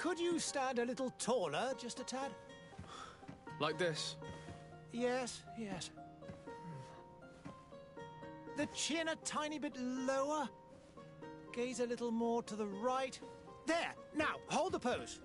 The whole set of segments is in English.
Could you stand a little taller, just a tad? Like this? Yes, yes. The chin a tiny bit lower. Gaze a little more to the right. There! Now, hold the pose.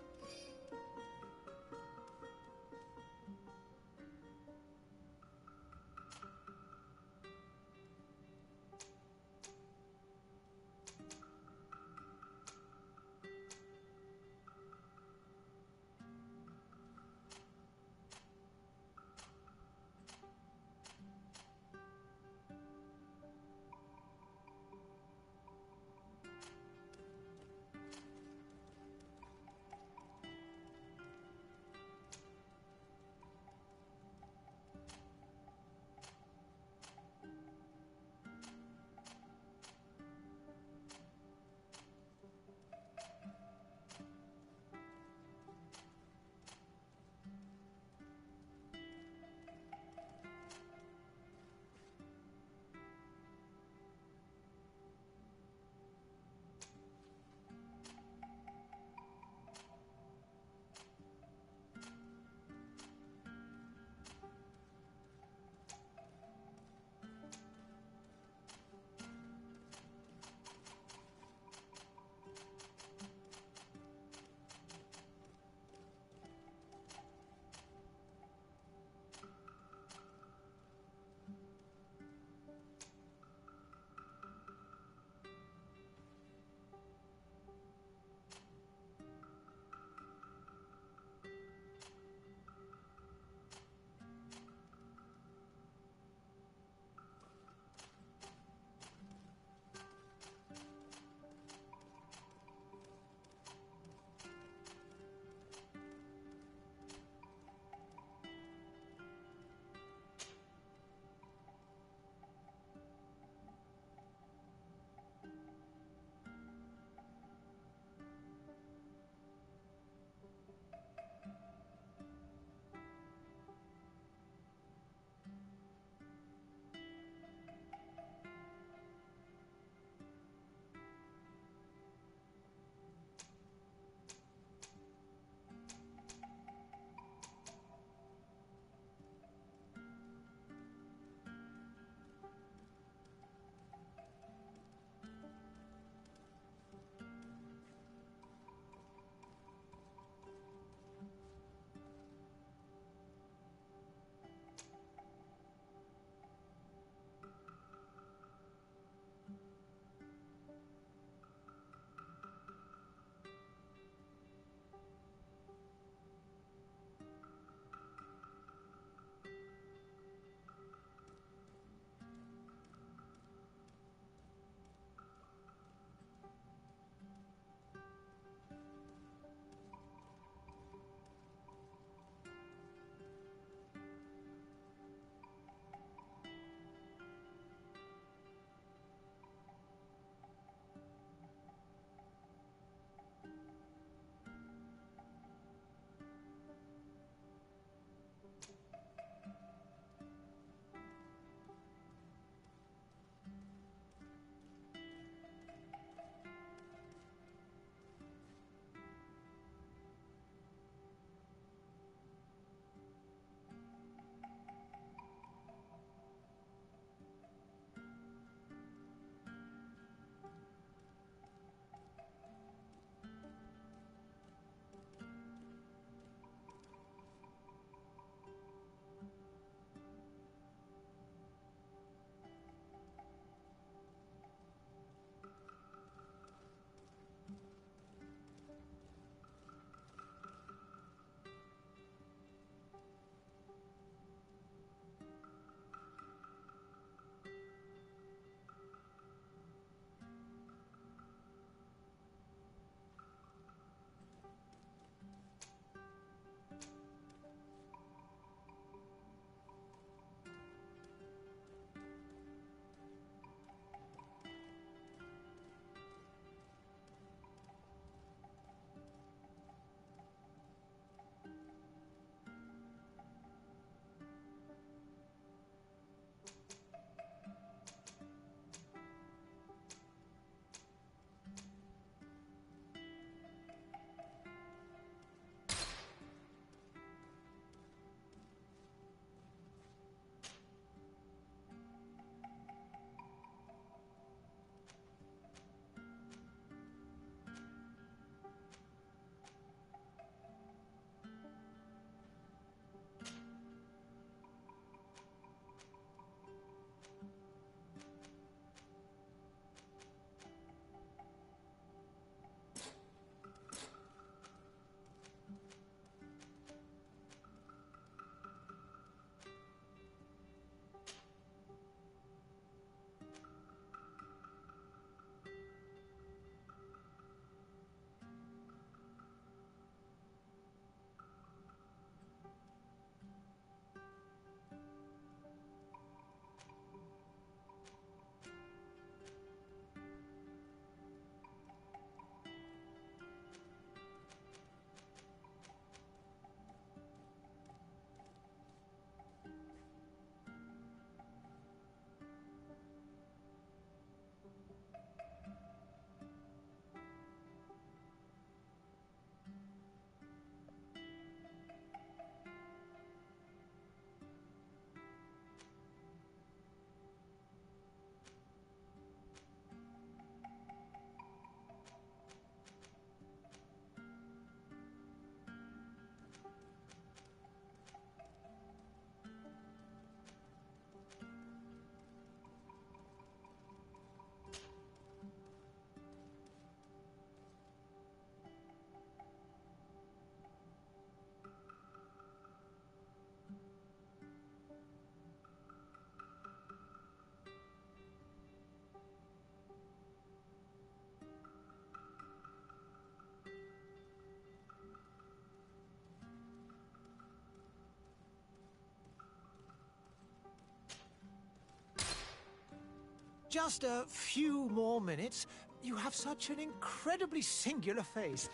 just a few more minutes. You have such an incredibly singular face.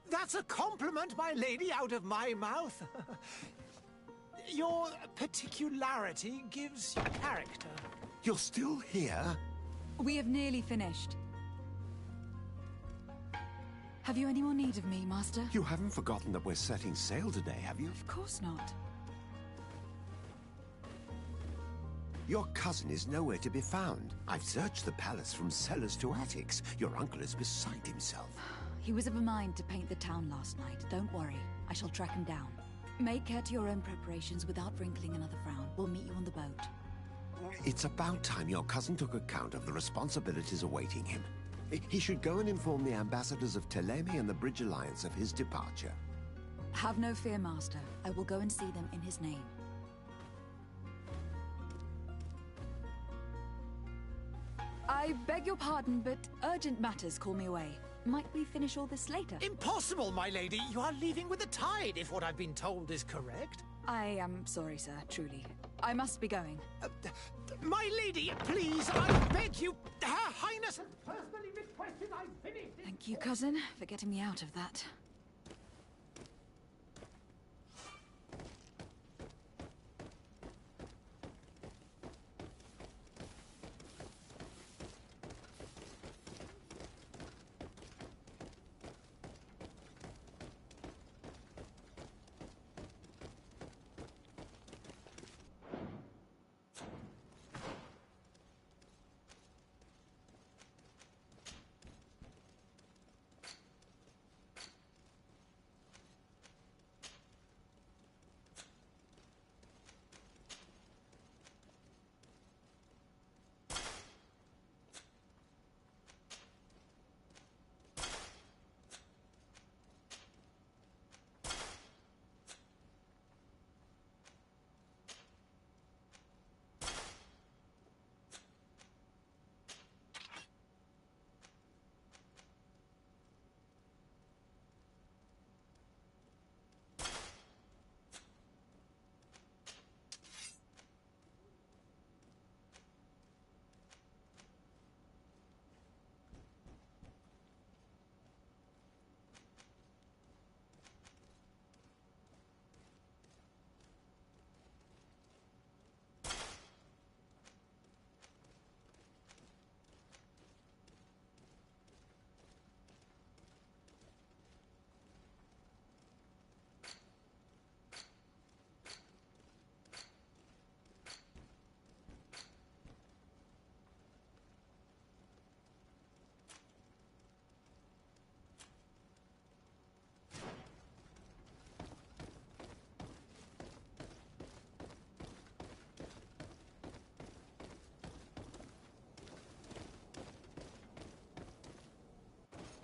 That's a compliment, my lady, out of my mouth. Your particularity gives you character. You're still here? We have nearly finished. Have you any more need of me, Master? You haven't forgotten that we're setting sail today, have you? Of course not. Your cousin is nowhere to be found. I've searched the palace from cellars to attics. Your uncle is beside himself. He was of a mind to paint the town last night. Don't worry. I shall track him down. Make care to your own preparations without wrinkling another frown. We'll meet you on the boat. It's about time your cousin took account of the responsibilities awaiting him. He should go and inform the ambassadors of Thélème and the Bridge Alliance of his departure. Have no fear, Master. I will go and see them in his name. I beg your pardon, but urgent matters call me away. Might we finish all this later? Impossible, my lady. You are leaving with the tide, if what I've been told is correct. I am sorry, sir, truly. I must be going. My lady, please, I beg you. Her Highness has personally requested I finish this. Thank you, cousin, for getting me out of that.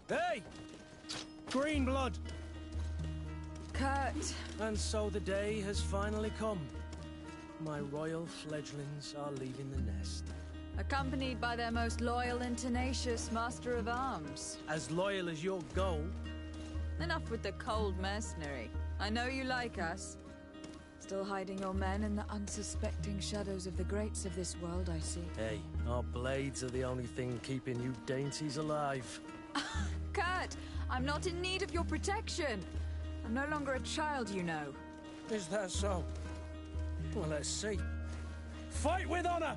Hey! Green blood! Kurt! And so the day has finally come. My royal fledglings are leaving the nest. Accompanied by their most loyal and tenacious Master of Arms. As loyal as your gold. Enough with the cold mercenary. I know you like us. Still hiding your men in the unsuspecting shadows of the greats of this world, I see. Hey, our blades are the only thing keeping you dainties alive. Kurt! I'm not in need of your protection! I'm no longer a child, you know. Is that so? Well, let's see. Fight with honor!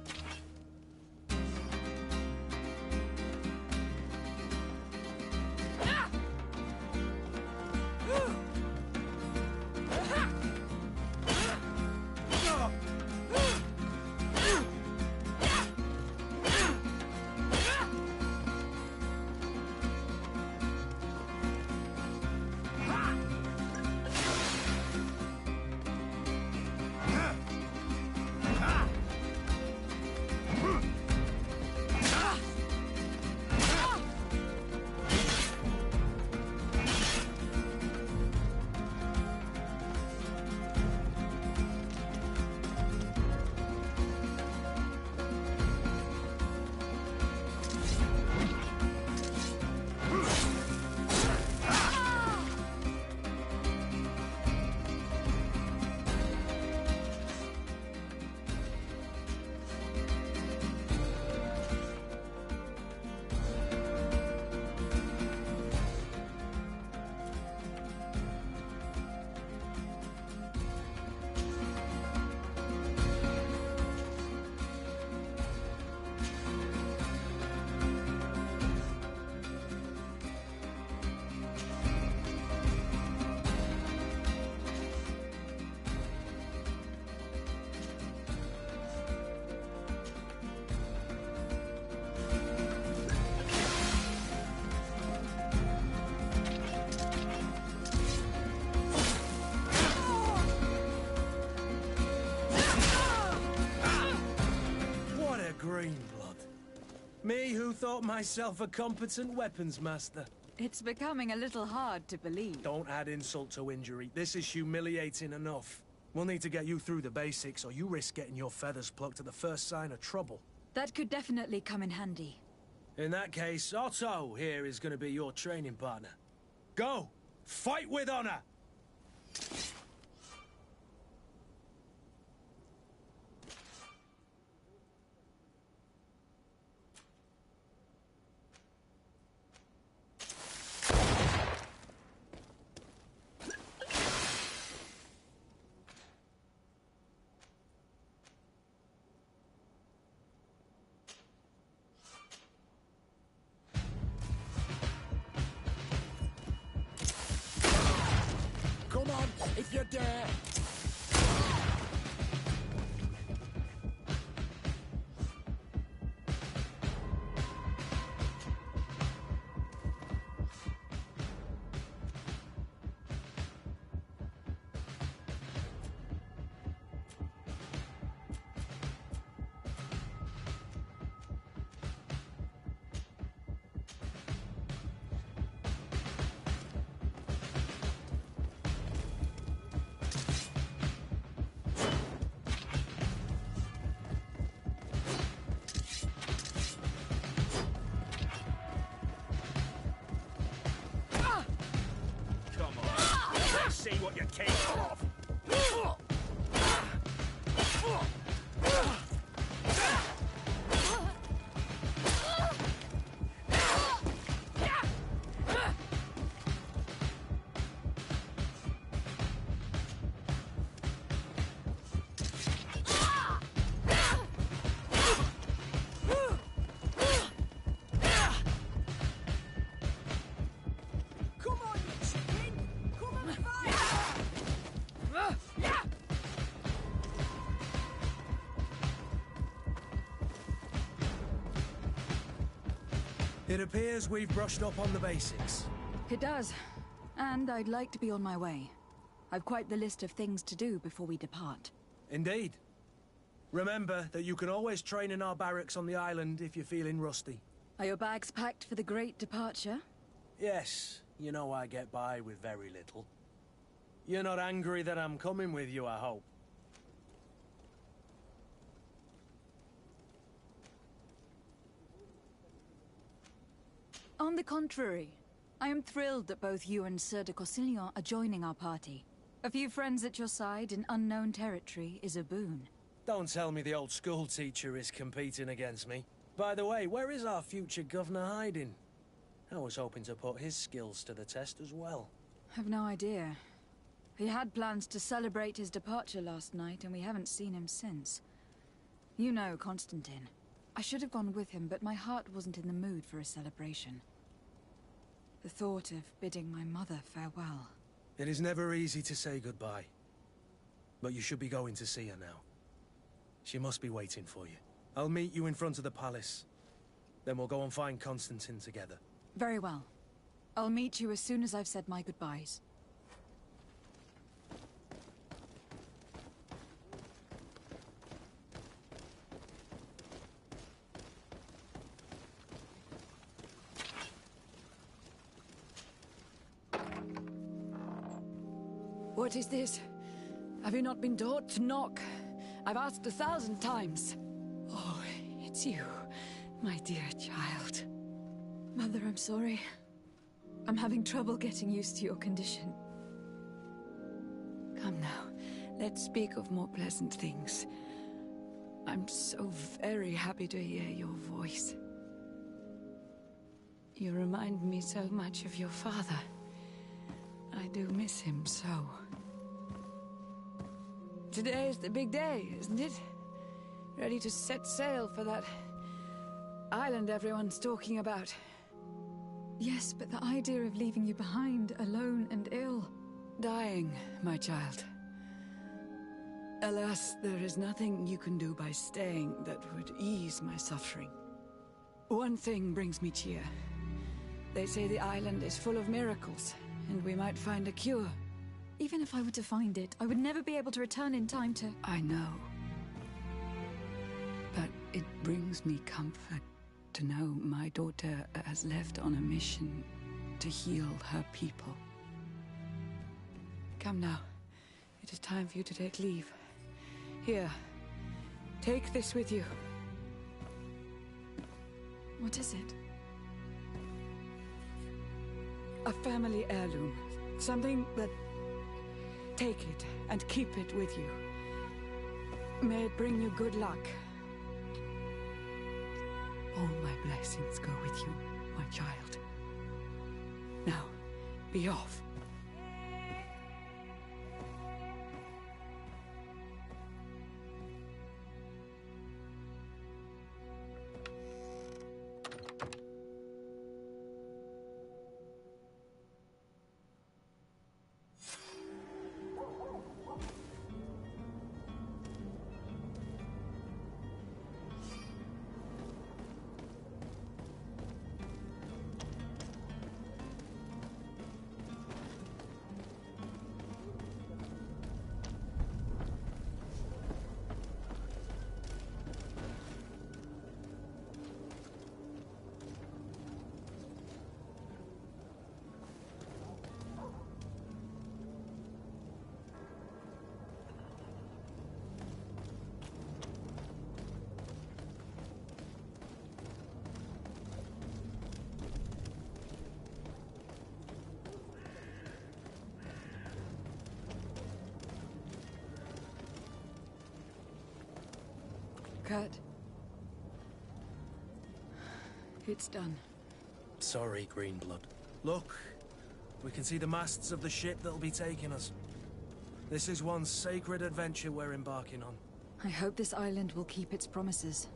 thought myself a competent weapons master. It's becoming a little hard to believe. Don't add insult to injury. This is humiliating enough. We'll need to get you through the basics, or you risk getting your feathers plucked at the first sign of trouble. That could definitely come in handy. In that case, Otto here is going to be your training partner. Go! Fight with honor! Come on, if you dare! See what you're capable of. It appears we've brushed up on the basics. It does. And I'd like to be on my way. I've quite the list of things to do before we depart. Indeed. Remember that you can always train in our barracks on the island if you're feeling rusty. Are your bags packed for the great departure? Yes, you know I get by with very little. You're not angry that I'm coming with you, I hope. On the contrary, I am thrilled that both you and Sir de Corsillon are joining our party. A few friends at your side in unknown territory is a boon. Don't tell me the old school teacher is competing against me. By the way, where is our future governor hiding? I was hoping to put his skills to the test as well. I've no idea. He had plans to celebrate his departure last night, and we haven't seen him since. You know Constantine. I should have gone with him, but my heart wasn't in the mood for a celebration. The thought of bidding my mother farewell. It is never easy to say goodbye. But you should be going to see her now. She must be waiting for you. I'll meet you in front of the palace. Then we'll go and find Constantine together. Very well. I'll meet you as soon as I've said my goodbyes. What is this? Have you not been taught to knock? I've asked 1,000 times. Oh, it's you, my dear child. Mother, I'm sorry. I'm having trouble getting used to your condition. Come now, let's speak of more pleasant things. I'm so very happy to hear your voice. You remind me so much of your father. I do miss him so. Today is the big day, isn't it? Ready to set sail for that island everyone's talking about. Yes, but the idea of leaving you behind, alone and ill... Dying, my child. Alas, there is nothing you can do by staying that would ease my suffering. One thing brings me cheer. They say the island is full of miracles, and we might find a cure. Even if I were to find it, I would never be able to return in time to... I know. But it brings me comfort to know my daughter has left on a mission to heal her people. Come now. It is time for you to take leave. Here, take this with you. What is it? A family heirloom. Something that... Take it and keep it with you. May it bring you good luck. All my blessings go with you, my child. Now, be off. Kurt. It's done. Sorry, Greenblood. Look, we can see the masts of the ship that'll be taking us. This is one sacred adventure we're embarking on. I hope this island will keep its promises.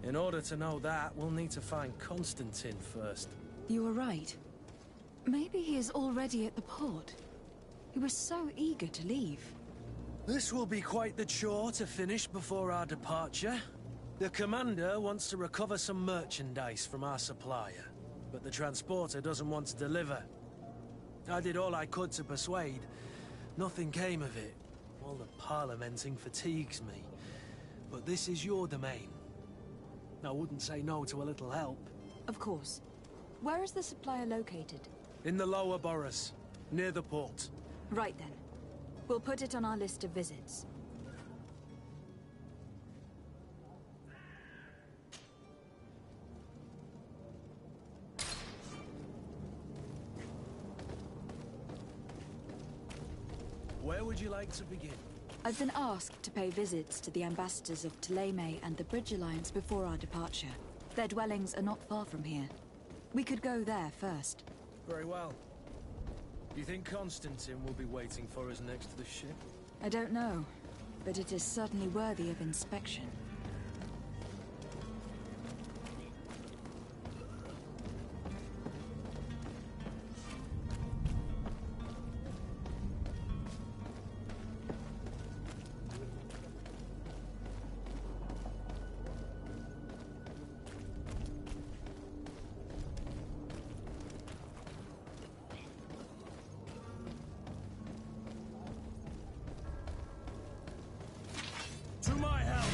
In order to know that, we'll need to find Constantine first. You were right. Maybe he is already at the port. He was so eager to leave. This will be quite the chore to finish before our departure. The commander wants to recover some merchandise from our supplier, but the transporter doesn't want to deliver. I did all I could to persuade. Nothing came of it. All the parliamenting fatigues me. But this is your domain. I wouldn't say no to a little help. Of course. Where is the supplier located? In the lower boroughs, near the port. Right then. We'll put it on our list of visits. Where would you like to begin? I've been asked to pay visits to the ambassadors of Thélème and the Bridge Alliance before our departure. Their dwellings are not far from here. We could go there first. Very well. Do you think Constantine will be waiting for us next to the ship? I don't know, but it is certainly worthy of inspection. To my help!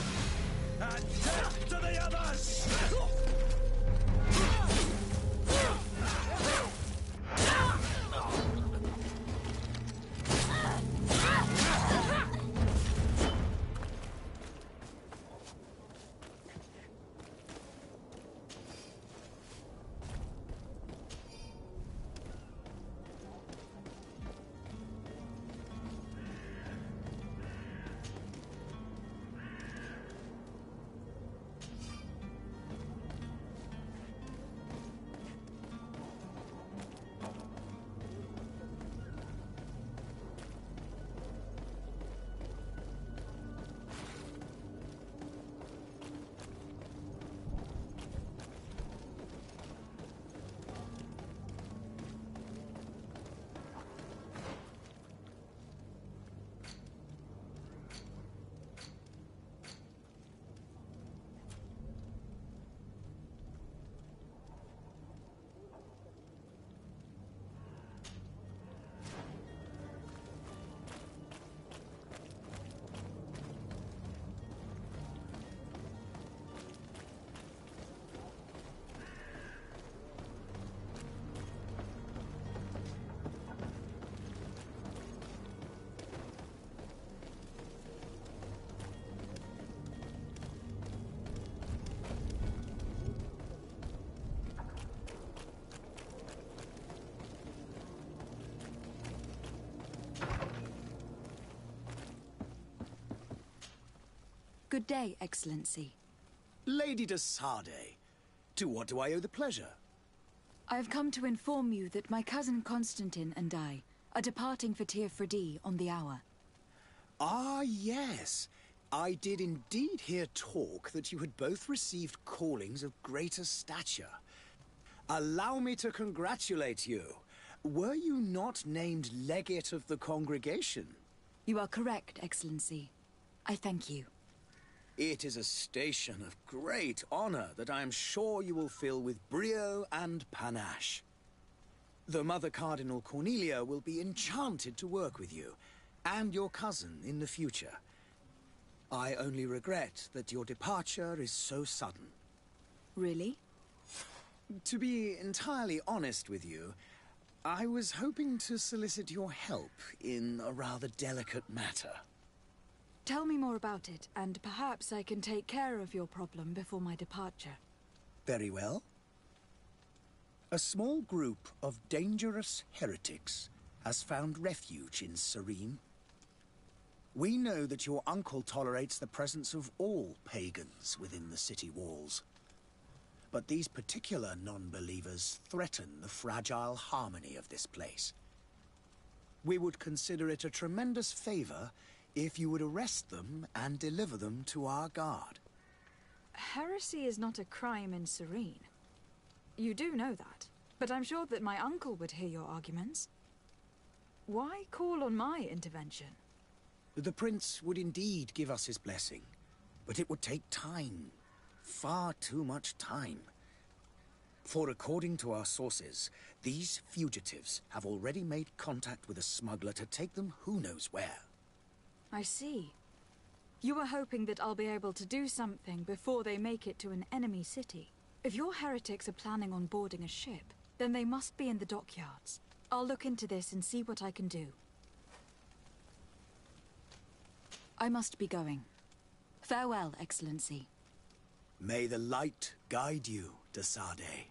Good day, Excellency. Lady de Sardet, to what do I owe the pleasure? I have come to inform you that my cousin Constantine and I are departing for Teer Fradee on the hour. Ah, yes. I did indeed hear talk that you had both received callings of greater stature. Allow me to congratulate you. Were you not named legate of the congregation? You are correct, Excellency. I thank you. It is a station of great honor that I am sure you will fill with brio and panache. The Mother Cardinal Cornelia will be enchanted to work with you, and your cousin in the future. I only regret that your departure is so sudden. Really? To be entirely honest with you, I was hoping to solicit your help in a rather delicate matter. Tell me more about it, and perhaps I can take care of your problem before my departure. Very well. A small group of dangerous heretics has found refuge in Serene. We know that your uncle tolerates the presence of all pagans within the city walls. But these particular non-believers threaten the fragile harmony of this place. We would consider it a tremendous favor if you would arrest them and deliver them to our guard. Heresy is not a crime in Serene. You do know that, but I'm sure that my uncle would hear your arguments. Why call on my intervention? The Prince would indeed give us his blessing, but it would take time. Far too much time. For according to our sources, these fugitives have already made contact with a smuggler to take them who knows where. I see. You were hoping that I'll be able to do something before they make it to an enemy city. If your heretics are planning on boarding a ship, then they must be in the dockyards. I'll look into this and see what I can do. I must be going. Farewell, Excellency. May the light guide you, de Sardet.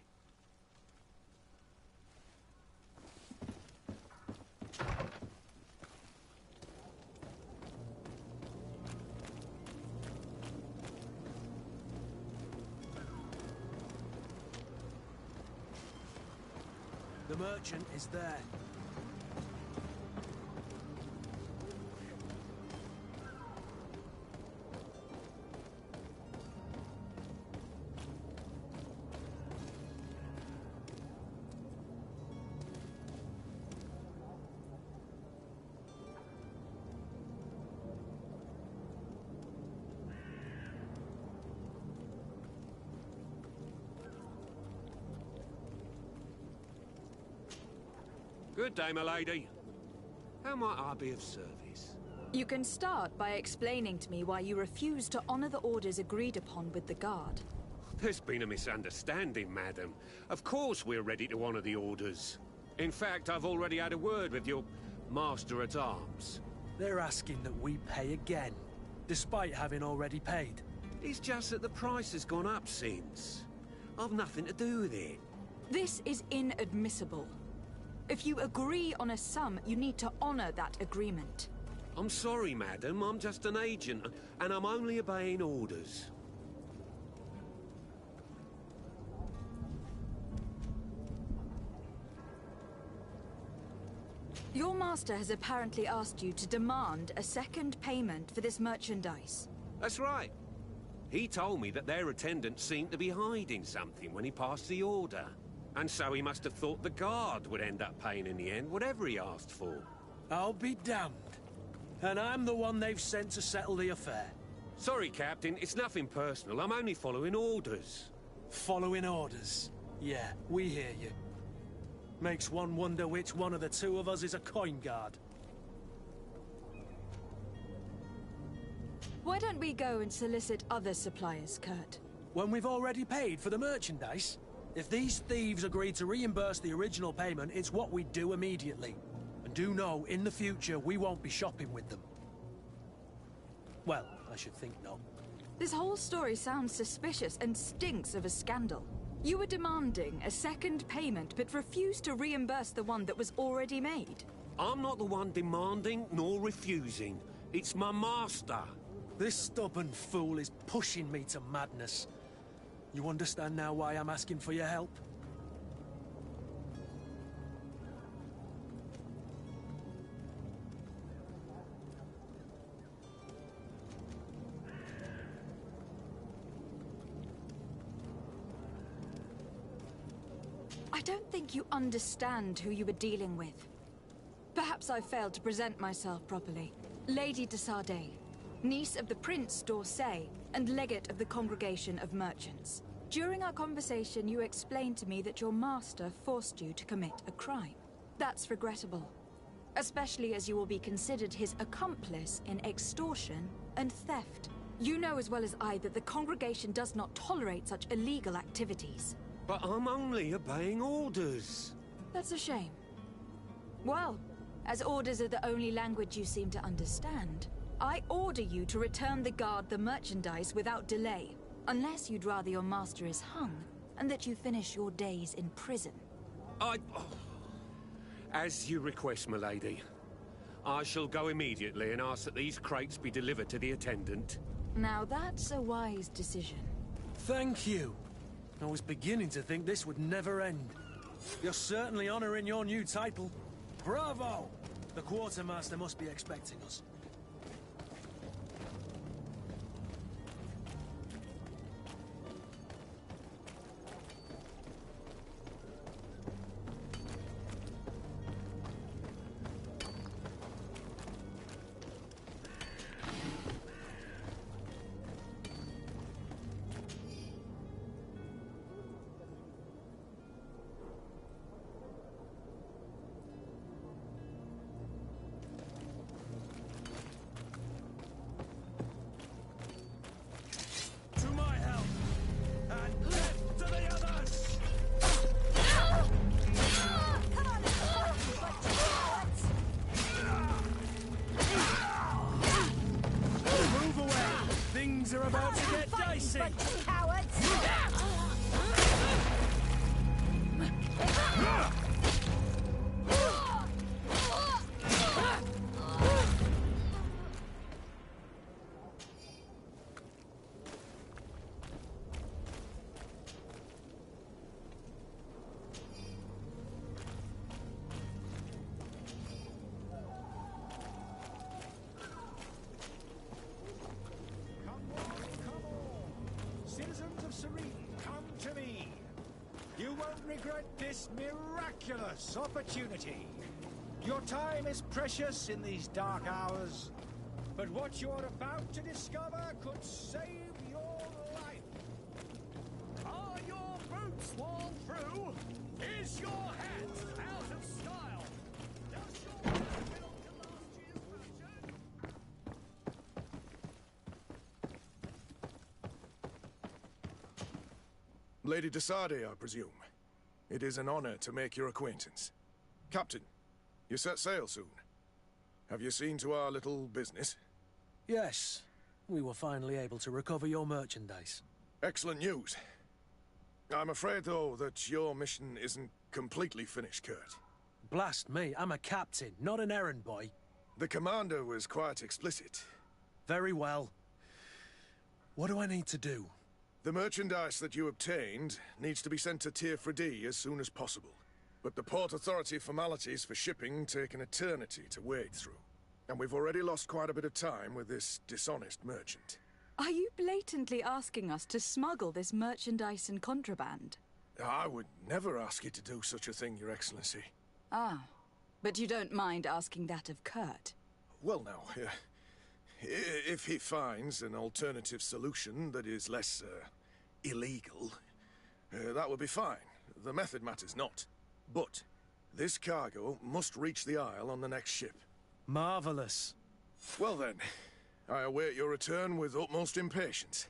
The merchant is there. Good day, my lady. How might I be of service? You can start by explaining to me why you refuse to honor the orders agreed upon with the guard. There's been a misunderstanding, madam. Of course we're ready to honor the orders. In fact, I've already had a word with your master-at-arms. They're asking that we pay again, despite having already paid. It's just that the price has gone up since. I've nothing to do with it. This is inadmissible. If you agree on a sum, you need to honor that agreement. I'm sorry, madam. I'm just an agent, and I'm only obeying orders. Your master has apparently asked you to demand a second payment for this merchandise. That's right. He told me that their attendant seemed to be hiding something when he passed the order. And so he must have thought the guard would end up paying in the end, whatever he asked for. I'll be damned. And I'm the one they've sent to settle the affair. Sorry, Captain, it's nothing personal. I'm only following orders. Following orders? Yeah, we hear you. Makes one wonder which one of the two of us is a coin guard. Why don't we go and solicit other suppliers, Kurt? When we've already paid for the merchandise? If these thieves agree to reimburse the original payment, it's what we do immediately. And do know, in the future, we won't be shopping with them. Well, I should think not. This whole story sounds suspicious and stinks of a scandal. You were demanding a second payment, but refused to reimburse the one that was already made. I'm not the one demanding nor refusing. It's my master. This stubborn fool is pushing me to madness. You understand now why I'm asking for your help? I don't think you understand who you were dealing with. Perhaps I failed to present myself properly. Lady de Sardet, niece of the Prince d'Orsay, and legate of the Congregation of Merchants. During our conversation, you explained to me that your master forced you to commit a crime. That's regrettable, especially as you will be considered his accomplice in extortion and theft. You know as well as I that the Congregation does not tolerate such illegal activities. But I'm only obeying orders. That's a shame. Well, as orders are the only language you seem to understand, I order you to return the guard the merchandise without delay, unless you'd rather your master is hung, and that you finish your days in prison. As you request, milady. I shall go immediately and ask that these crates be delivered to the attendant. Now that's a wise decision. Thank you. I was beginning to think this would never end. You're certainly honoring your new title. Bravo! The quartermaster must be expecting us. Regret this miraculous opportunity. Your time is precious in these dark hours, but what you're about to discover could save your life. Are your boots worn through? Is your hat out of style? Does your hair belong to last year's fashion? Lady de Sardet, I presume. It is an honor to make your acquaintance. Captain, you set sail soon. Have you seen to our little business? Yes. We were finally able to recover your merchandise. Excellent news. I'm afraid, though, that your mission isn't completely finished, Kurt. Blast me, I'm a captain, not an errand boy. The commander was quite explicit. Very well. What do I need to do? The merchandise that you obtained needs to be sent to Teer-Fradee as soon as possible. But the Port Authority formalities for shipping take an eternity to wade through. And we've already lost quite a bit of time with this dishonest merchant. Are you blatantly asking us to smuggle this merchandise and contraband? I would never ask you to do such a thing, Your Excellency. Ah, but you don't mind asking that of Kurt? Well, now, if he finds an alternative solution that is less, illegal, that would be fine. The method matters not. But this cargo must reach the Isle on the next ship. Marvelous. Well then, I await your return with utmost impatience.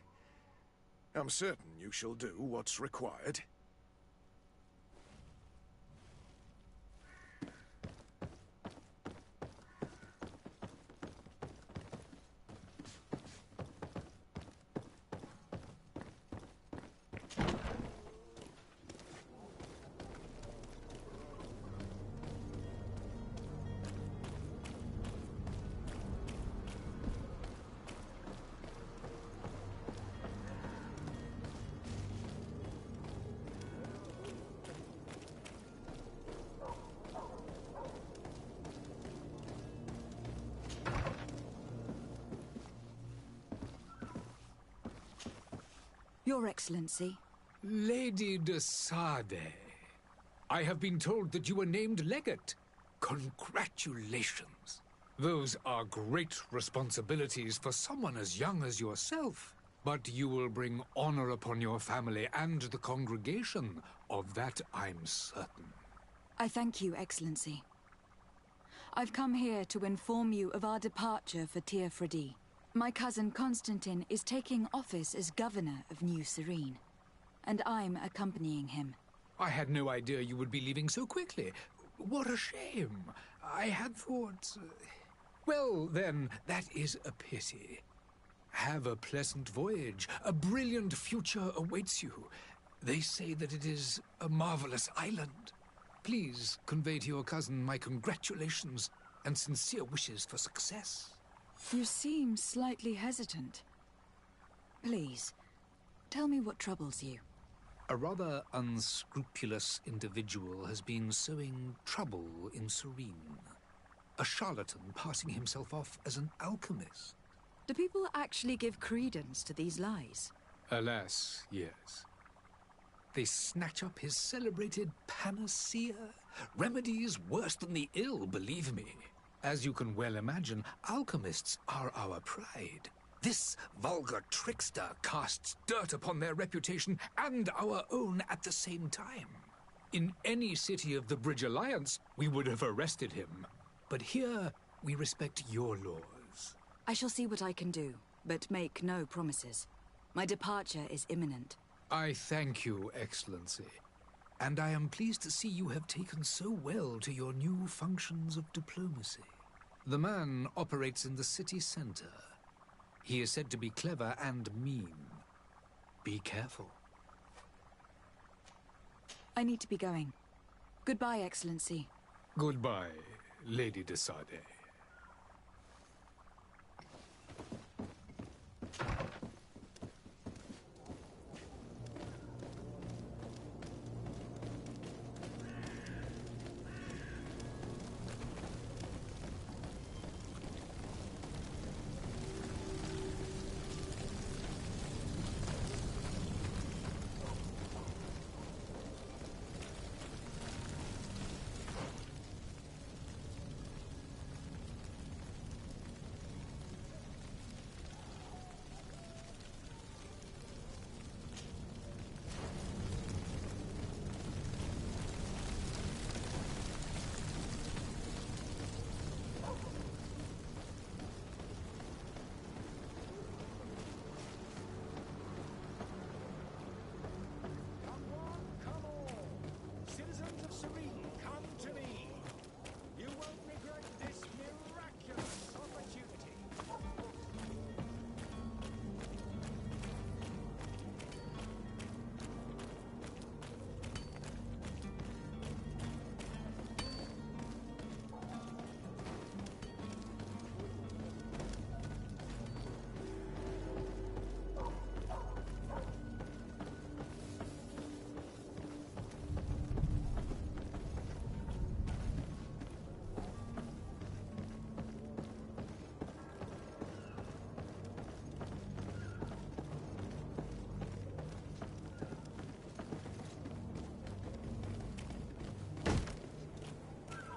I'm certain you shall do what's required. Your Excellency. Lady de Sade, I have been told that you were named legate. Congratulations. Those are great responsibilities for someone as young as yourself. But you will bring honor upon your family and the congregation. Of that I'm certain. I thank you, Excellency. I've come here to inform you of our departure for Teer Fradee. My cousin Constantine is taking office as governor of New Serene, and I'm accompanying him. I had no idea you would be leaving so quickly. What a shame. I had thought... Well, then, that is a pity. Have a pleasant voyage. A brilliant future awaits you. They say that it is a marvelous island. Please convey to your cousin my congratulations and sincere wishes for success. You seem slightly hesitant. Please, tell me what troubles you. A rather unscrupulous individual has been sowing trouble in Serene. A charlatan passing himself off as an alchemist. Do people actually give credence to these lies? Alas, yes. They snatch up his celebrated panacea. Remedies worse than the ill, believe me. As you can well imagine, alchemists are our pride. This vulgar trickster casts dirt upon their reputation and our own at the same time. In any city of the Bridge Alliance, we would have arrested him. But here, we respect your laws. I shall see what I can do, but make no promises. My departure is imminent. I thank you, Excellency. And I am pleased to see you have taken so well to your new functions of diplomacy. The man operates in the city center. He is said to be clever and mean. Be careful. I need to be going. Goodbye, Excellency. Goodbye, Lady de Sade.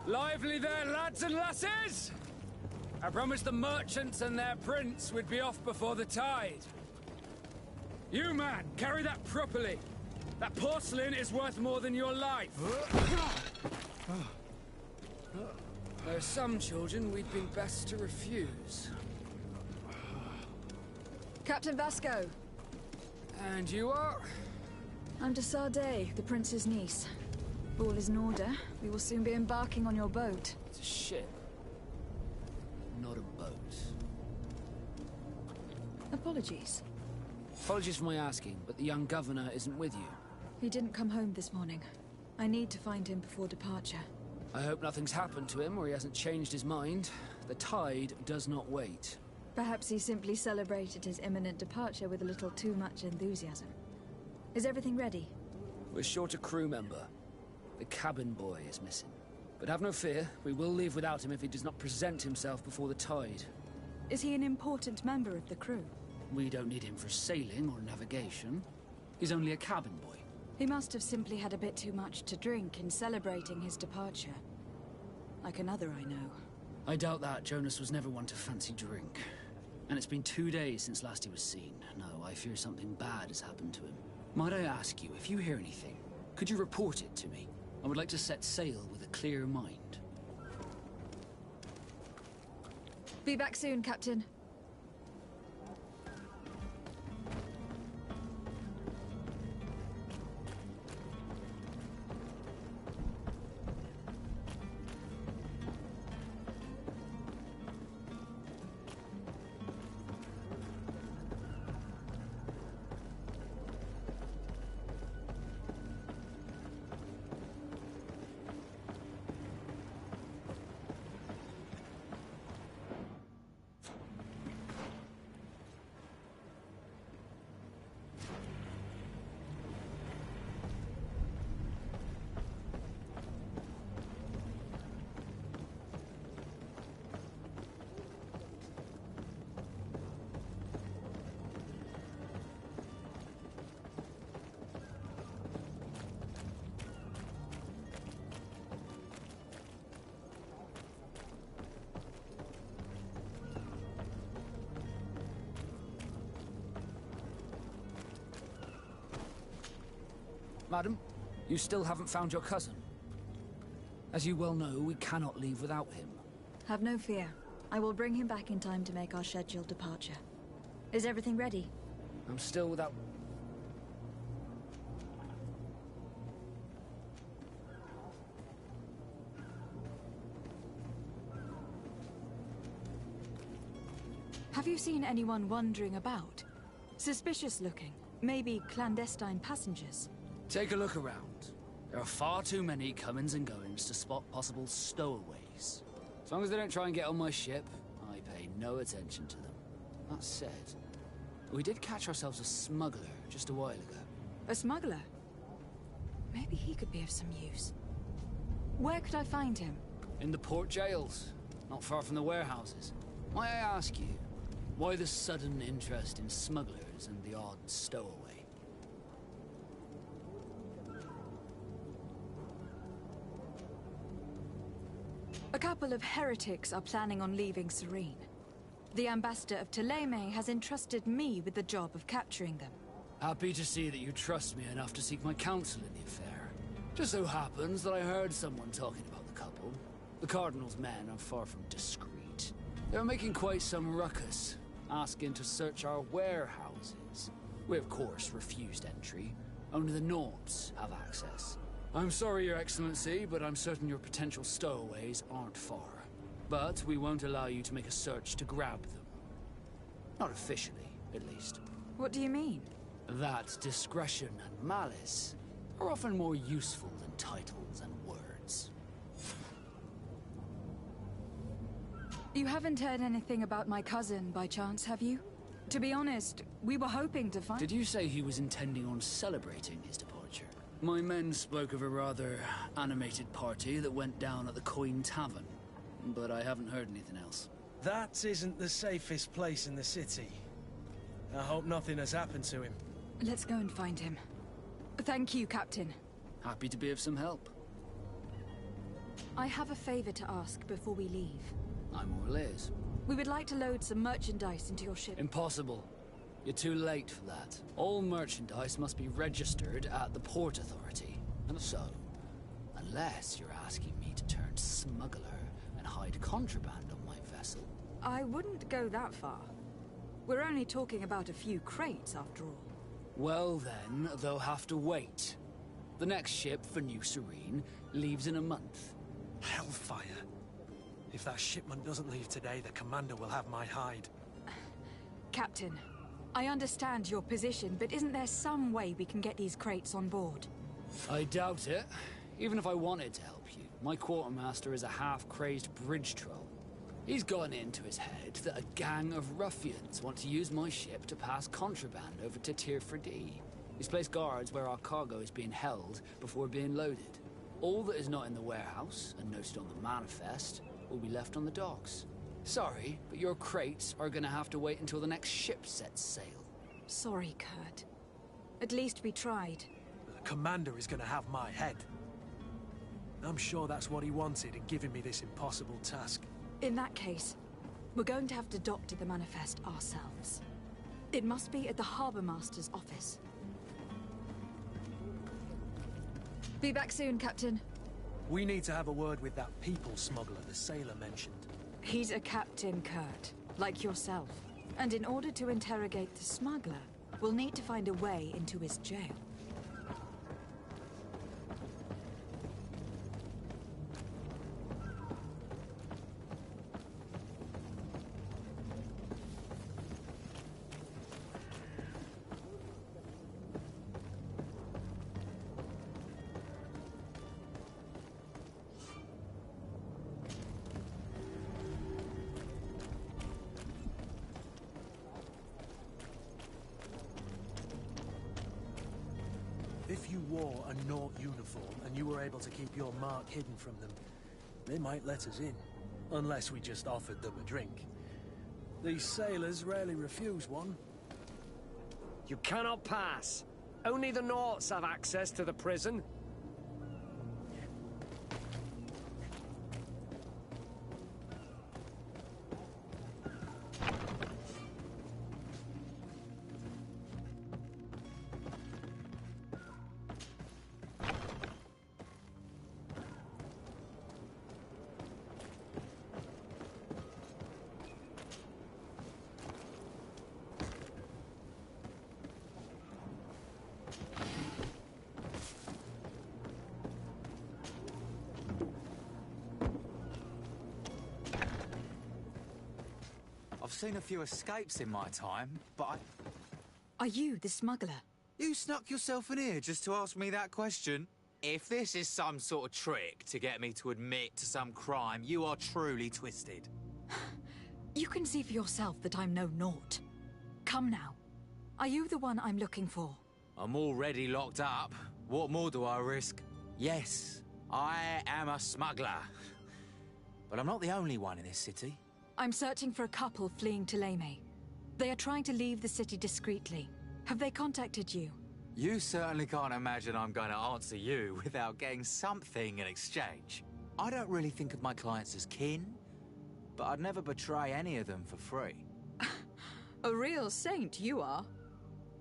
Lively there, lads and lasses! I promised the merchants and their prince we'd be off before the tide. You, man, carry that properly. That porcelain is worth more than your life. There are some children we'd been best to refuse. Captain Vasco. And you are? I'm de Sade, the prince's niece. All is in order. We will soon be embarking on your boat. It's a ship, not a boat. Apologies. Apologies for my asking, but the young governor isn't with you. He didn't come home this morning. I need to find him before departure. I hope nothing's happened to him or he hasn't changed his mind. The tide does not wait. Perhaps he simply celebrated his imminent departure with a little too much enthusiasm. Is everything ready? We're short a crew member. The cabin boy is missing. But have no fear, we will leave without him if he does not present himself before the tide. Is he an important member of the crew? We don't need him for sailing or navigation. He's only a cabin boy. He must have simply had a bit too much to drink in celebrating his departure. Like another I know. I doubt that. Jonas was never one to fancy drink. And it's been 2 days since last he was seen. No, I fear something bad has happened to him. Might I ask you, if you hear anything, could you report it to me? I would like to set sail with a clear mind. Be back soon, Captain. Madam, you still haven't found your cousin. As you well know, we cannot leave without him. Have no fear. I will bring him back in time to make our scheduled departure. Is everything ready? I'm still without... Have you seen anyone wandering about? Suspicious looking. Maybe clandestine passengers. Take a look around. There are far too many comings and goings to spot possible stowaways. As long as they don't try and get on my ship, I pay no attention to them. That said, we did catch ourselves a smuggler just a while ago. A smuggler? Maybe he could be of some use. Where could I find him? In the port jails, not far from the warehouses. Might I ask you, why the sudden interest in smugglers and the odd stowaway? A couple of heretics are planning on leaving Serene. The ambassador of Thélème has entrusted me with the job of capturing them. Happy to see that you trust me enough to seek my counsel in the affair. Just so happens that I heard someone talking about the couple. The Cardinal's men are far from discreet. They're making quite some ruckus, asking to search our warehouses. We of course refused entry. Only the Norbs have access. I'm sorry, Your Excellency, but I'm certain your potential stowaways aren't far. But we won't allow you to make a search to grab them. Not officially, at least. What do you mean? That discretion and malice are often more useful than titles and words. You haven't heard anything about my cousin, by chance, have you? To be honest, we were hoping to find... Did you say he was intending on celebrating his departure? My men spoke of a rather animated party that went down at the Coin Tavern, but I haven't heard anything else. That isn't the safest place in the city. I hope nothing has happened to him. Let's go and find him. Thank you, Captain. Happy to be of some help. I have a favor to ask before we leave. I'm Orlais. We would like to load some merchandise into your ship. Impossible. You're too late for that. All merchandise must be registered at the Port Authority. And so, unless you're asking me to turn smuggler and hide contraband on my vessel. I wouldn't go that far. We're only talking about a few crates, after all. Well then, they'll have to wait. The next ship for New Serene leaves in a month. Hellfire. If that shipment doesn't leave today, the commander will have my hide. Captain, I understand your position, but isn't there some way we can get these crates on board? I doubt it. Even if I wanted to help you, my quartermaster is a half-crazed bridge troll. He's gotten into his head that a gang of ruffians want to use my ship to pass contraband over to Tirfredi. He's placed guards where our cargo is being held before being loaded. All that is not in the warehouse, and noted on the manifest, will be left on the docks. Sorry, but your crates are gonna have to wait until the next ship sets sail. Sorry, Kurt. At least we tried. The commander is going to have my head. I'm sure that's what he wanted in giving me this impossible task. In that case, we're going to have to doctor the manifest ourselves. It must be at the Harbour Master's office. Be back soon, Captain. We need to have a word with that people smuggler the sailor mentioned. He's a Captain Kurt, like yourself. And in order to interrogate the smuggler, we'll need to find a way into his jail. If you wore a Nort uniform and you were able to keep your mark hidden from them, they might let us in. Unless we just offered them a drink. These sailors rarely refuse one. You cannot pass. Only the Norts have access to the prison. I've seen a few escapes in my time, but Are you the smuggler? You snuck yourself in here just to ask me that question? If this is some sort of trick to get me to admit to some crime, you are truly twisted. You can see for yourself that I'm no Nort. Come now. Are you the one I'm looking for? I'm already locked up. What more do I risk? Yes, I am a smuggler. But I'm not the only one in this city. I'm searching for a couple fleeing Thélème. They are trying to leave the city discreetly. Have they contacted you? You certainly can't imagine I'm going to answer you without getting something in exchange. I don't really think of my clients as kin, but I'd never betray any of them for free. A real saint you are.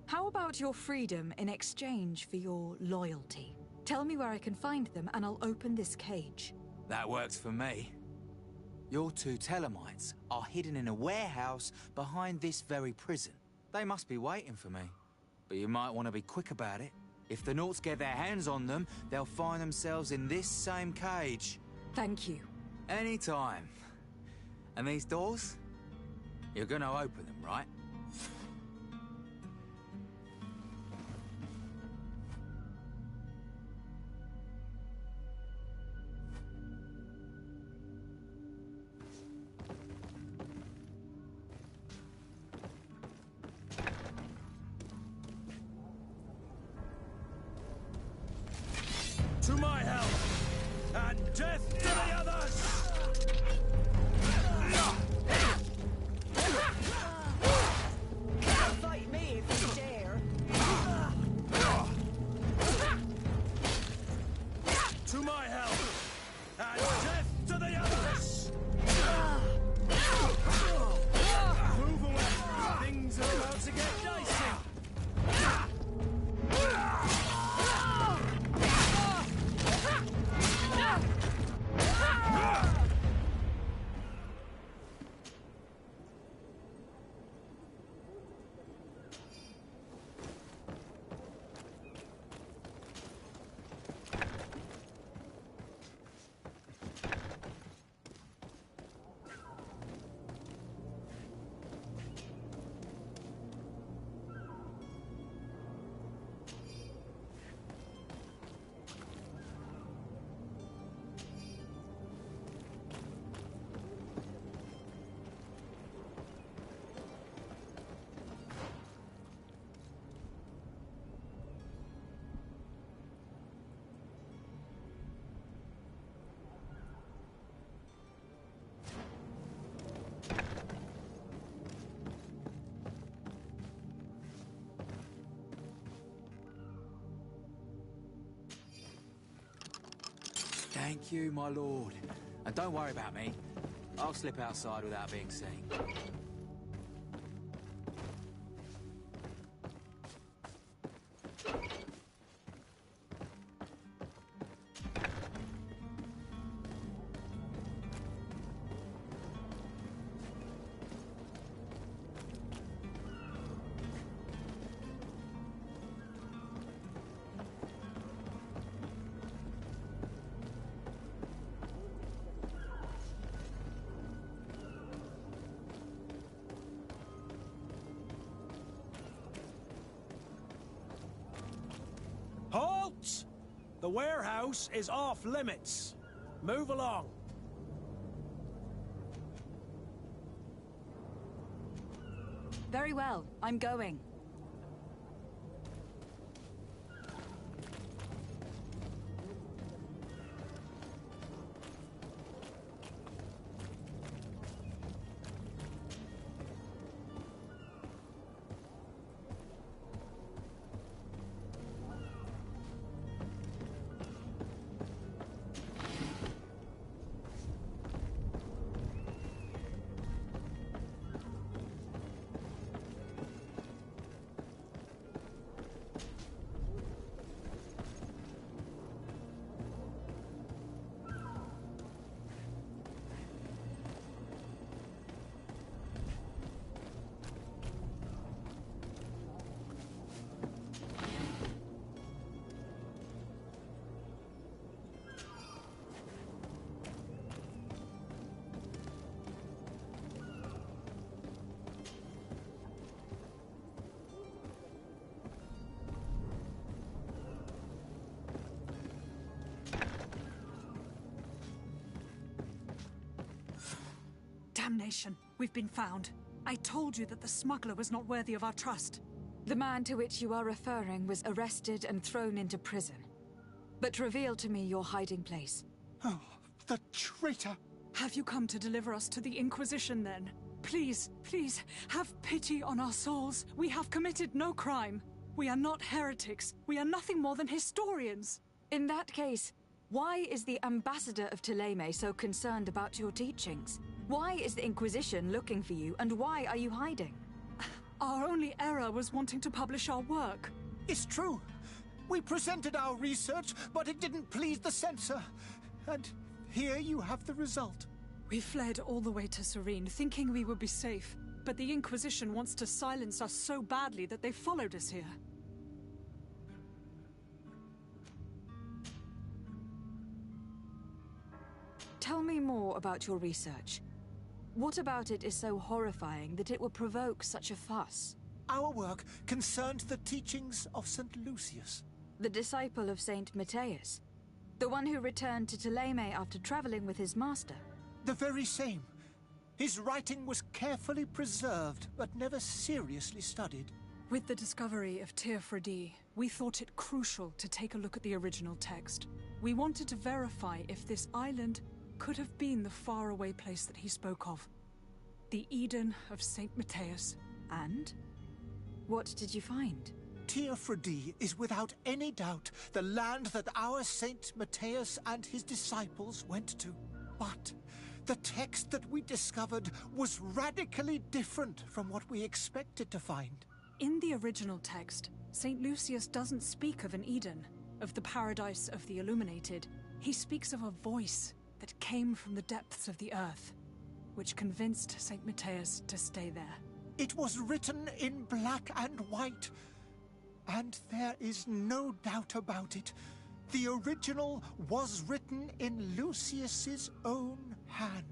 How about your freedom in exchange for your loyalty? Tell me where I can find them and I'll open this cage. That works for me. Your two Thelemites are hidden in a warehouse behind this very prison. They must be waiting for me. But you might want to be quick about it. If the Norts get their hands on them, they'll find themselves in this same cage. Thank you. Anytime. And these doors? You're gonna open them, right? To my help, and death to the others! Thank you, my lord. And don't worry about me. I'll slip outside without being seen. Halt! The warehouse is off limits. Move along. Very well, I'm going. Damnation! We've been found. I told you that the smuggler was not worthy of our trust. The man to which you are referring was arrested and thrown into prison. But reveal to me your hiding place. Oh, the traitor! Have you come to deliver us to the Inquisition, then? Please, please, have pity on our souls. We have committed no crime. We are not heretics. We are nothing more than historians. In that case, why is the ambassador of Thélème so concerned about your teachings? Why is the Inquisition looking for you, and why are you hiding? Our only error was wanting to publish our work. It's true. We presented our research, but it didn't please the censor. And here you have the result. We fled all the way to Serene, thinking we would be safe. But the Inquisition wants to silence us so badly that they followed us here. Tell me more about your research. What about it is so horrifying that it will provoke such a fuss? Our work concerned the teachings of St. Lucius. The disciple of St. Matthias. The one who returned to Thélème after traveling with his master. The very same. His writing was carefully preserved, but never seriously studied. With the discovery of Teofredi, we thought it crucial to take a look at the original text. We wanted to verify if this island could have been the faraway place that he spoke of. The Eden of St. Matthias. And? What did you find? Teofredi is without any doubt the land that our St. Matthias and his disciples went to. But the text that we discovered was radically different from what we expected to find. In the original text, St. Lucius doesn't speak of an Eden, of the paradise of the illuminated. He speaks of a voice that came from the depths of the earth, which convinced St. Matthias to stay there. It was written in black and white, and there is no doubt about it. The original was written in Lucius's own hand.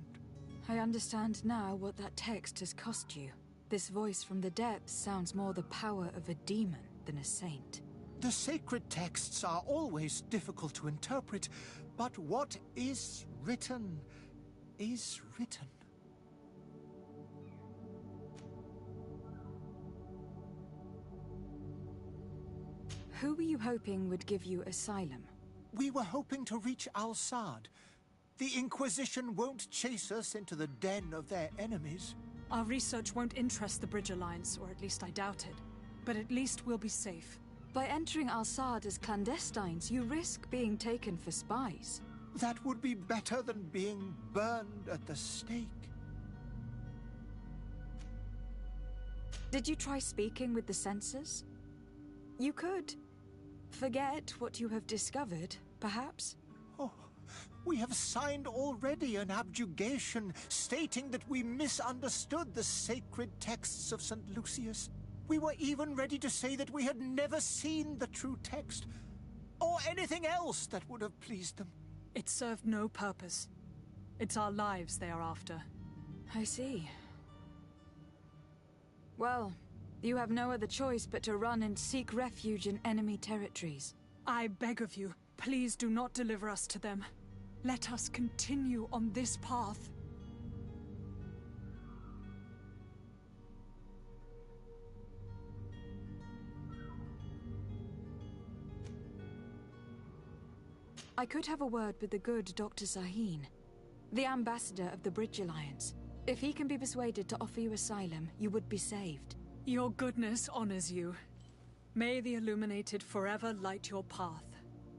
I understand now what that text has cost you. This voice from the depths sounds more the power of a demon than a saint. The sacred texts are always difficult to interpret, but what is written is written. Who were you hoping would give you asylum? We were hoping to reach Al-Sad. The Inquisition won't chase us into the den of their enemies. Our research won't interest the Bridge Alliance, or at least I doubt it. But at least we'll be safe. By entering Al-Sad as clandestines, you risk being taken for spies. That would be better than being burned at the stake. Did you try speaking with the censors? You could. Forget what you have discovered, perhaps? Oh, we have signed already an abjugation stating that we misunderstood the sacred texts of St. Lucius. We were even ready to say that we had never seen the true text, or anything else that would have pleased them. It served no purpose. It's our lives they are after. I see. Well, you have no other choice but to run and seek refuge in enemy territories. I beg of you, please do not deliver us to them. Let us continue on this path. I could have a word with the good Dr. Sahin, the ambassador of the Bridge Alliance. If he can be persuaded to offer you asylum, you would be saved. Your goodness honors you. May the Illuminated forever light your path.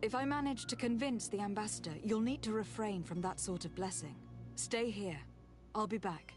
If I manage to convince the ambassador, you'll need to refrain from that sort of blessing. Stay here. I'll be back.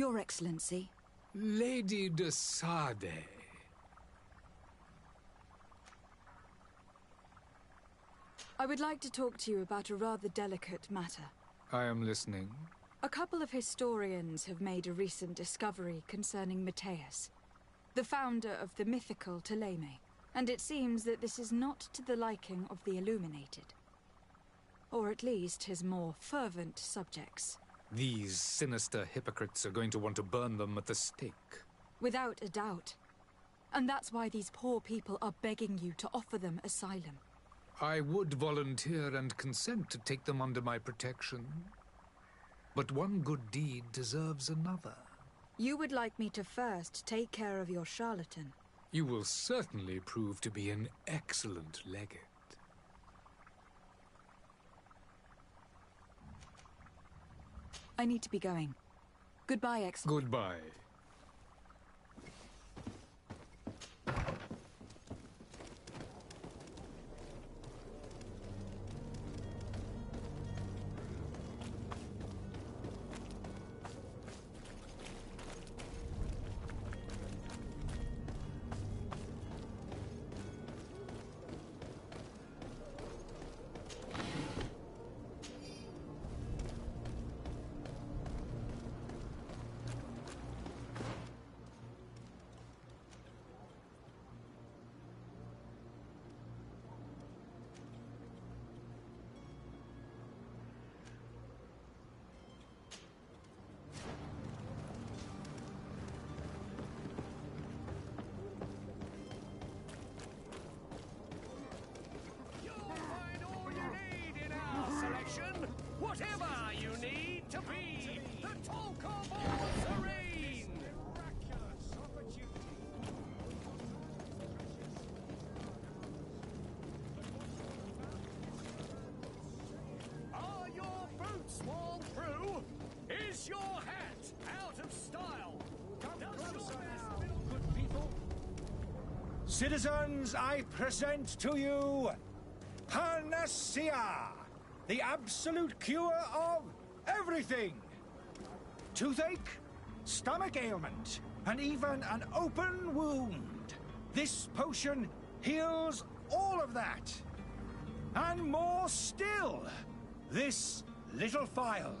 Your Excellency. Lady de Sade. I would like to talk to you about a rather delicate matter. I am listening. A couple of historians have made a recent discovery concerning Matthias, the founder of the mythical Thélème, and it seems that this is not to the liking of the Illuminated. Or at least his more fervent subjects. These sinister hypocrites are going to want to burn them at the stake. Without a doubt. And that's why these poor people are begging you to offer them asylum. I would volunteer and consent to take them under my protection. But one good deed deserves another. You would like me to first take care of your charlatan. You will certainly prove to be an excellent legate. I need to be going. Goodbye, Excellency. Goodbye. Citizens, I present to you Panacea, the absolute cure of everything. Toothache, stomach ailment, and even an open wound. This potion heals all of that. And more still, this little phial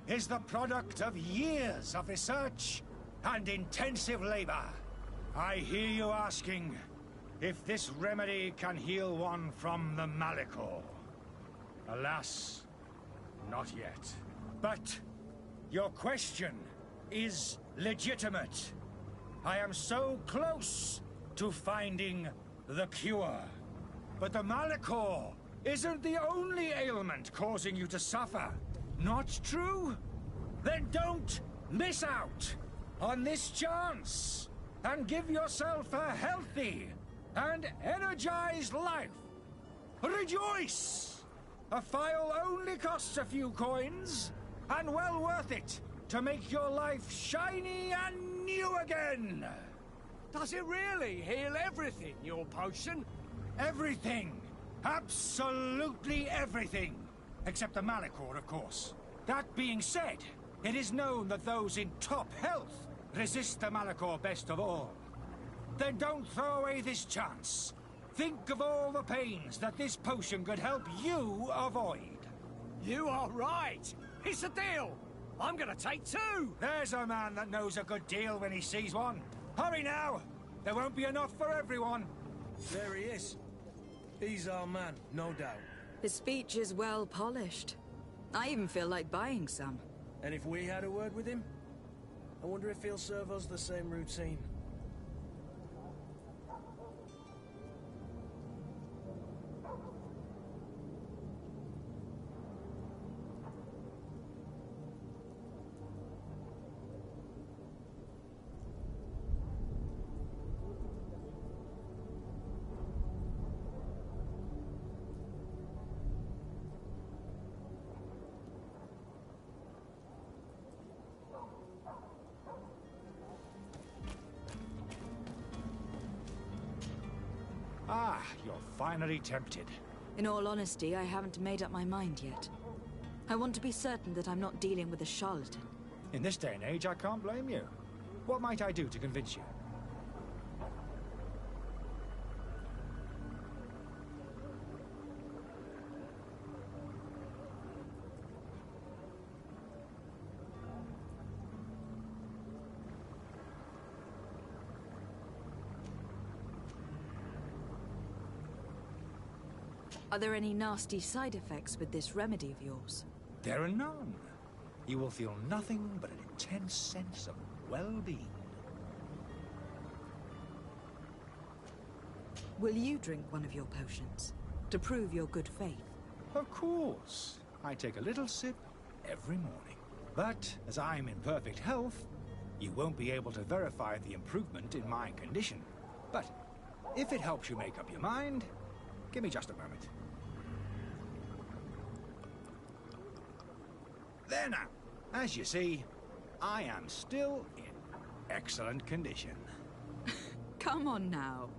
is the product of years of research and intensive labor. I hear you asking if this remedy can heal one from the Malachor. Alas, not yet. But your question is legitimate. I am so close to finding the cure. But the Malachor isn't the only ailment causing you to suffer. Not true? Then don't miss out on this chance and give yourself a healthy and energized life. Rejoice! A phial only costs a few coins, and well worth it to make your life shiny and new again. Does it really heal everything, your potion? Everything. Absolutely everything. Except the Malachor, of course. That being said, it is known that those in top health resist the Malachor best of all. Then don't throw away this chance. Think of all the pains that this potion could help you avoid. You are right. It's a deal. I'm gonna take two. There's a man that knows a good deal when he sees one. Hurry now. There won't be enough for everyone. There he is. He's our man, no doubt. His speech is well polished. I even feel like buying some. And if we had a word with him, I wonder if he'll serve us the same routine. Ah, you're finally tempted. In all honesty, I haven't made up my mind yet. I want to be certain that I'm not dealing with a charlatan. In this day and age, I can't blame you. What might I do to convince you? Are there any nasty side effects with this remedy of yours? There are none. You will feel nothing but an intense sense of well-being. Will you drink one of your potions to prove your good faith? Of course. I take a little sip every morning. But as I'm in perfect health, you won't be able to verify the improvement in my condition. But if it helps you make up your mind, give me just a moment. There now. As you see, I am still in excellent condition. Come on now.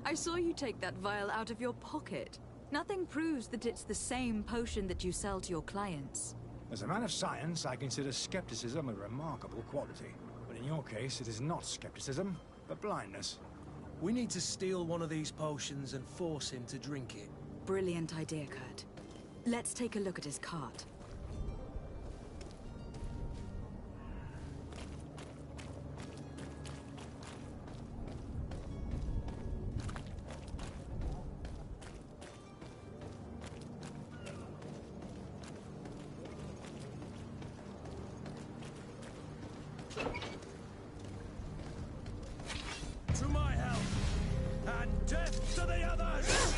I saw you take that vial out of your pocket. Nothing proves that it's the same potion that you sell to your clients. As a man of science, I consider skepticism a remarkable quality. But in your case, it is not skepticism, but blindness. We need to steal one of these potions and force him to drink it. Brilliant idea, Kurt. Let's take a look at his cart. To my help, and death to the others!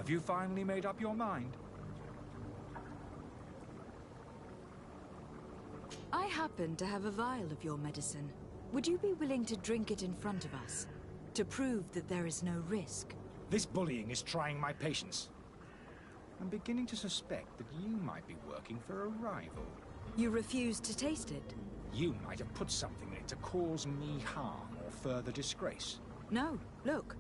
Have you finally made up your mind? I happen to have a vial of your medicine. Would you be willing to drink it in front of us? To prove that there is no risk? This bullying is trying my patience. I'm beginning to suspect that you might be working for a rival. You refuse to taste it? You might have put something in it to cause me harm or further disgrace. No, look.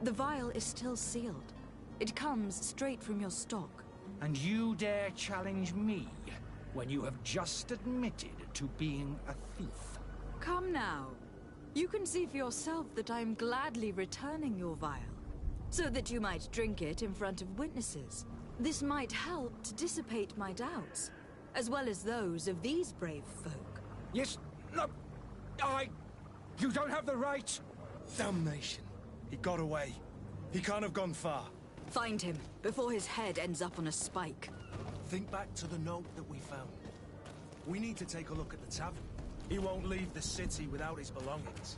The vial is still sealed. It comes straight from your stock. And you dare challenge me when you have just admitted to being a thief? Come now. You can see for yourself that I am gladly returning your vial, so that you might drink it in front of witnesses. This might help to dissipate my doubts, as well as those of these brave folk. Yes, no, You don't have the right! Damnation. He got away. He can't have gone far. Find him, before his head ends up on a spike. Think back to the note that we found. We need to take a look at the tavern. He won't leave the city without his belongings.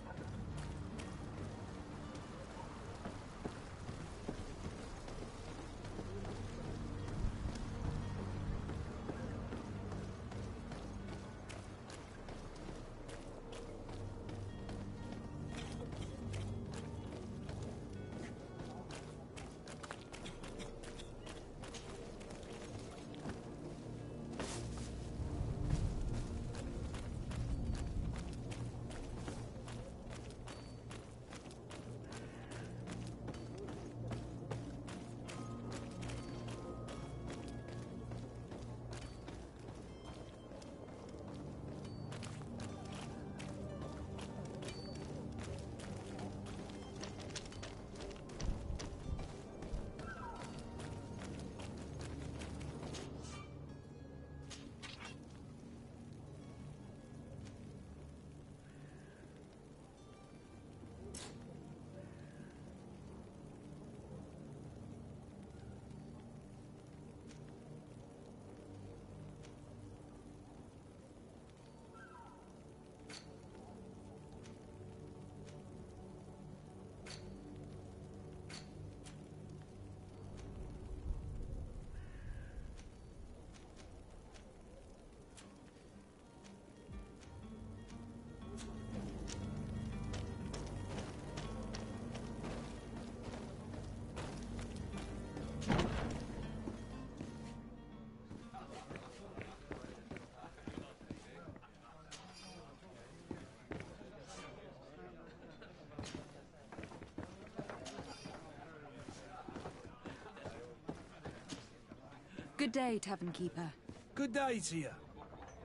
Good day, Tavern Keeper. Good day to you.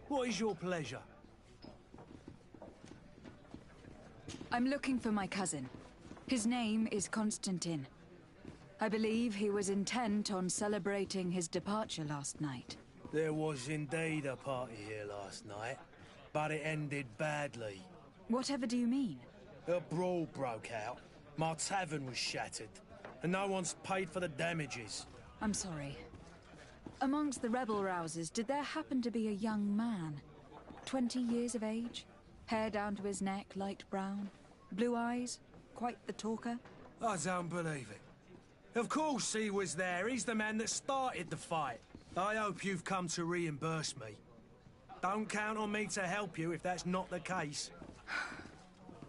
What is your pleasure? I'm looking for my cousin. His name is Constantine. I believe he was intent on celebrating his departure last night. There was indeed a party here last night, but it ended badly. Whatever do you mean? A brawl broke out. My tavern was shattered, and no one's paid for the damages. I'm sorry. Amongst the rebel rousers, did there happen to be a young man? 20 years of age? Hair down to his neck, light brown? Blue eyes? Quite the talker? I don't believe it. Of course he was there. He's the man that started the fight. I hope you've come to reimburse me. Don't count on me to help you if that's not the case.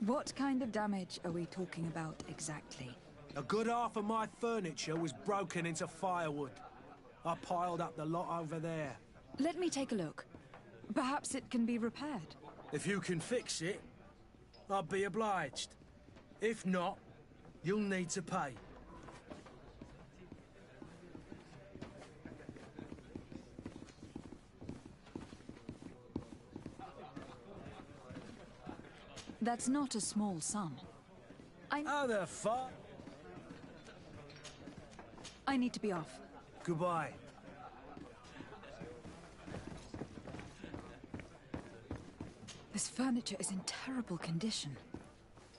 What kind of damage are we talking about exactly? A good half of my furniture was broken into firewood. I piled up the lot over there. Let me take a look. Perhaps it can be repaired. If you can fix it, I'll be obliged. If not, you'll need to pay. That's not a small sum. How the fuck? I need to be off. Goodbye. This furniture is in terrible condition.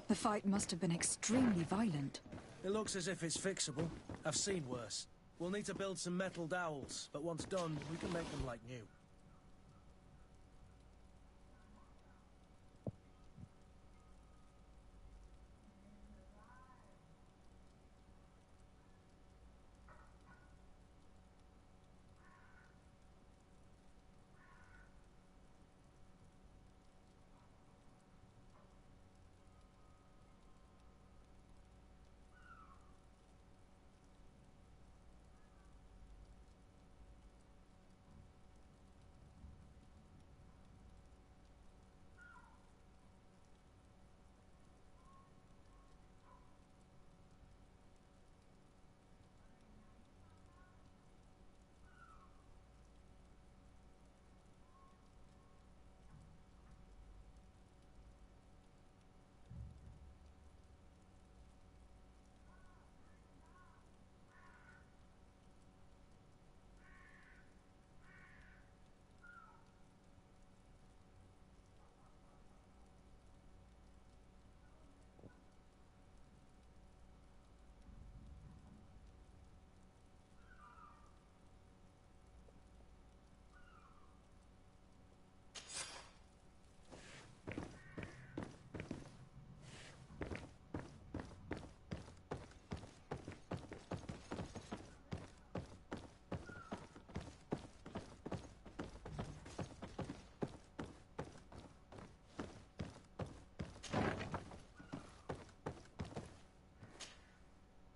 The fight must have been extremely violent. It looks as if it's fixable. I've seen worse. We'll need to build some metal dowels, but once done, we can make them like new.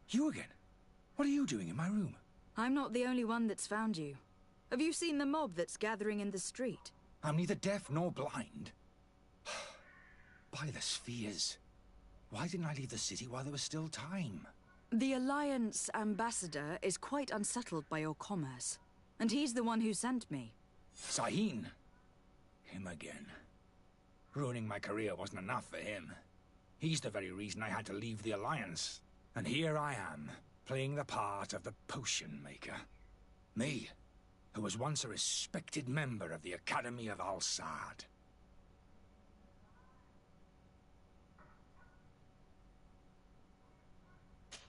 You again? What are you doing in my room? I'm not the only one that's found you. Have you seen the mob that's gathering in the street? I'm neither deaf nor blind. By the spheres. Why didn't I leave the city while there was still time? The Alliance ambassador is quite unsettled by your commerce. And he's the one who sent me. Sahin. Him again. Ruining my career wasn't enough for him. He's the very reason I had to leave the Alliance. And here I am, playing the part of the potion maker. Me, who was once a respected member of the Academy of Al-Saad.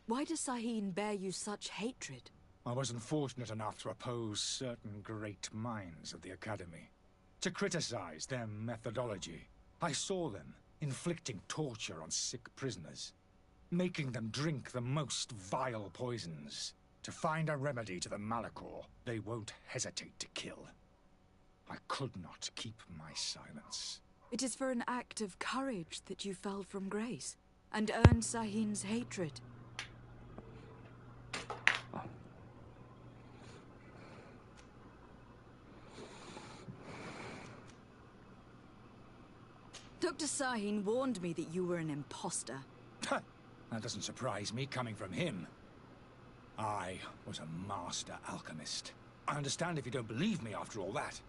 Why does Sahin bear you such hatred? I wasn't fortunate enough to oppose certain great minds of the Academy. To criticize their methodology. I saw them inflicting torture on sick prisoners. Making them drink the most vile poisons. To find a remedy to the Malachor they won't hesitate to kill. I could not keep my silence. It is for an act of courage that you fell from grace, and earned Sahin's hatred. Dr. Sahin warned me that you were an imposter. That doesn't surprise me, coming from him. I was a master alchemist. I understand if you don't believe me after all that,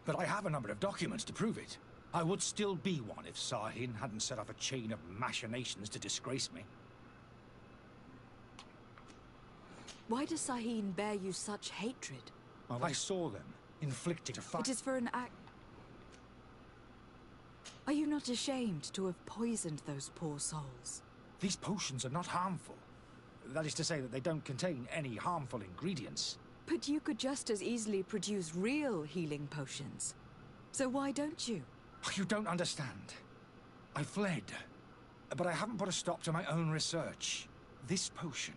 but I have a number of documents to prove it. I would still be one if Sahin hadn't set off a chain of machinations to disgrace me. Why does Sahin bear you such hatred? Well, I saw them inflicting a fight. It is for an act... Are you not ashamed to have poisoned those poor souls? These potions are not harmful. That is to say that they don't contain any harmful ingredients. But you could just as easily produce real healing potions. So why don't you? You don't understand. I fled, but I haven't put a stop to my own research. This potion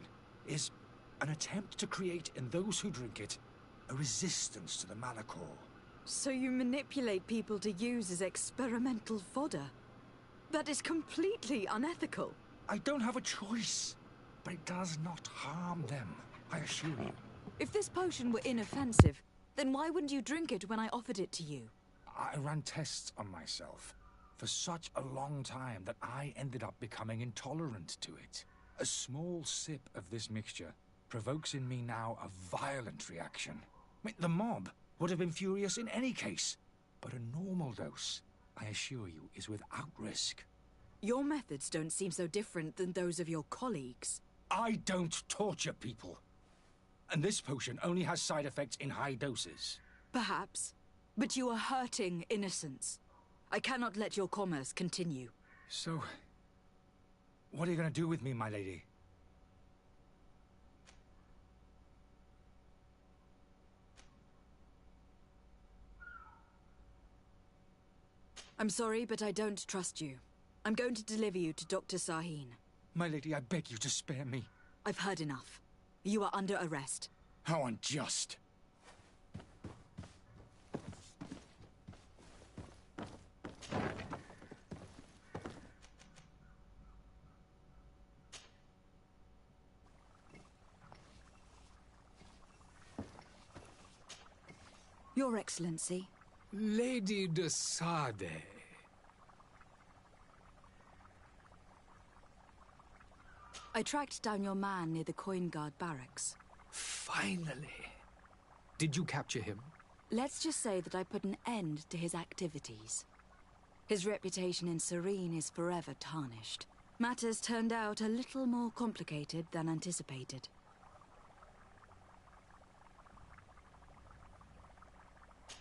is an attempt to create in those who drink it a resistance to the Malachor. So you manipulate people to use as experimental fodder? That is completely unethical. I don't have a choice, but it does not harm them, I assure you. If this potion were inoffensive, then why wouldn't you drink it when I offered it to you? I ran tests on myself for such a long time that I ended up becoming intolerant to it. A small sip of this mixture provokes in me now a violent reaction. I mean, the mob would have been furious in any case, but a normal dose, I assure you, is without risk. Your methods don't seem so different than those of your colleagues. I don't torture people. And this potion only has side effects in high doses. Perhaps. But you are hurting innocents. I cannot let your commerce continue. So, what are you going to do with me, my lady? I'm sorry, but I don't trust you. I'm going to deliver you to Dr. Sahin. My lady, I beg you to spare me. I've heard enough. You are under arrest. How unjust. Your Excellency. Lady de Sade. I tracked down your man near the Coin Guard barracks. Finally. Did you capture him? Let's just say that I put an end to his activities. His reputation in Serene is forever tarnished. Matters turned out a little more complicated than anticipated.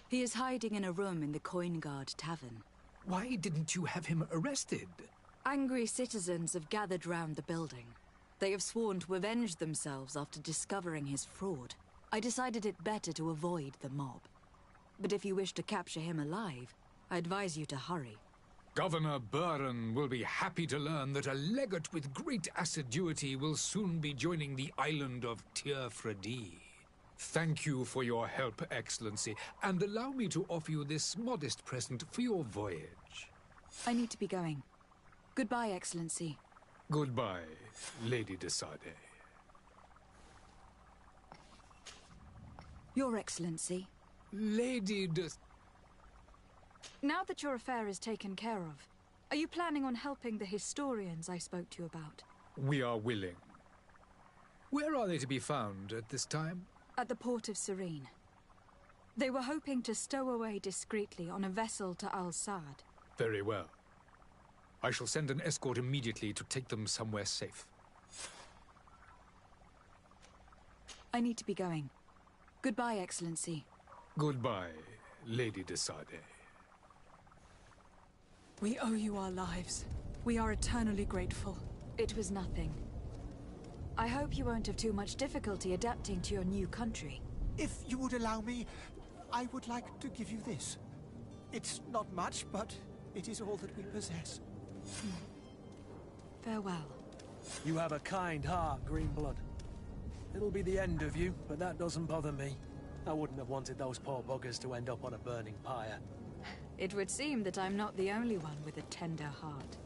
He is hiding in a room in the Coin Guard Tavern. Why didn't you have him arrested? Angry citizens have gathered round the building. They have sworn to avenge themselves after discovering his fraud. I decided it better to avoid the mob. But if you wish to capture him alive, I advise you to hurry. Governor Buren will be happy to learn that a legate with great assiduity will soon be joining the island of Teer Fradee. Thank you for your help, Excellency, and allow me to offer you this modest present for your voyage. I need to be going. Goodbye, Excellency. Goodbye, Lady de Sade. Your Excellency. Lady de... Now that your affair is taken care of, are you planning on helping the historians I spoke to you about? We are willing. Where are they to be found at this time? At the port of Serene. They were hoping to stow away discreetly on a vessel to Al-Sad. Very well. I shall send an escort immediately to take them somewhere safe. I need to be going. Goodbye, Excellency. Goodbye, Lady de Sardet. We owe you our lives. We are eternally grateful. It was nothing. I hope you won't have too much difficulty adapting to your new country. If you would allow me, I would like to give you this. It's not much, but it is all that we possess. Farewell. You have a kind heart, Greenblood. It'll be the end of you, but that doesn't bother me. I wouldn't have wanted those poor buggers to end up on a burning pyre. It would seem that I'm not the only one with a tender heart.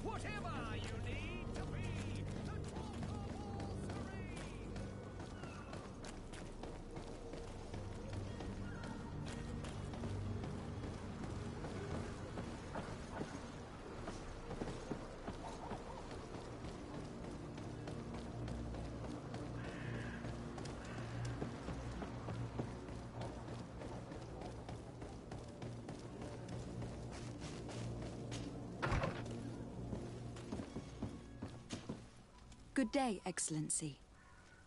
Whatever you need to be the top of all Serene. Good day, Excellency.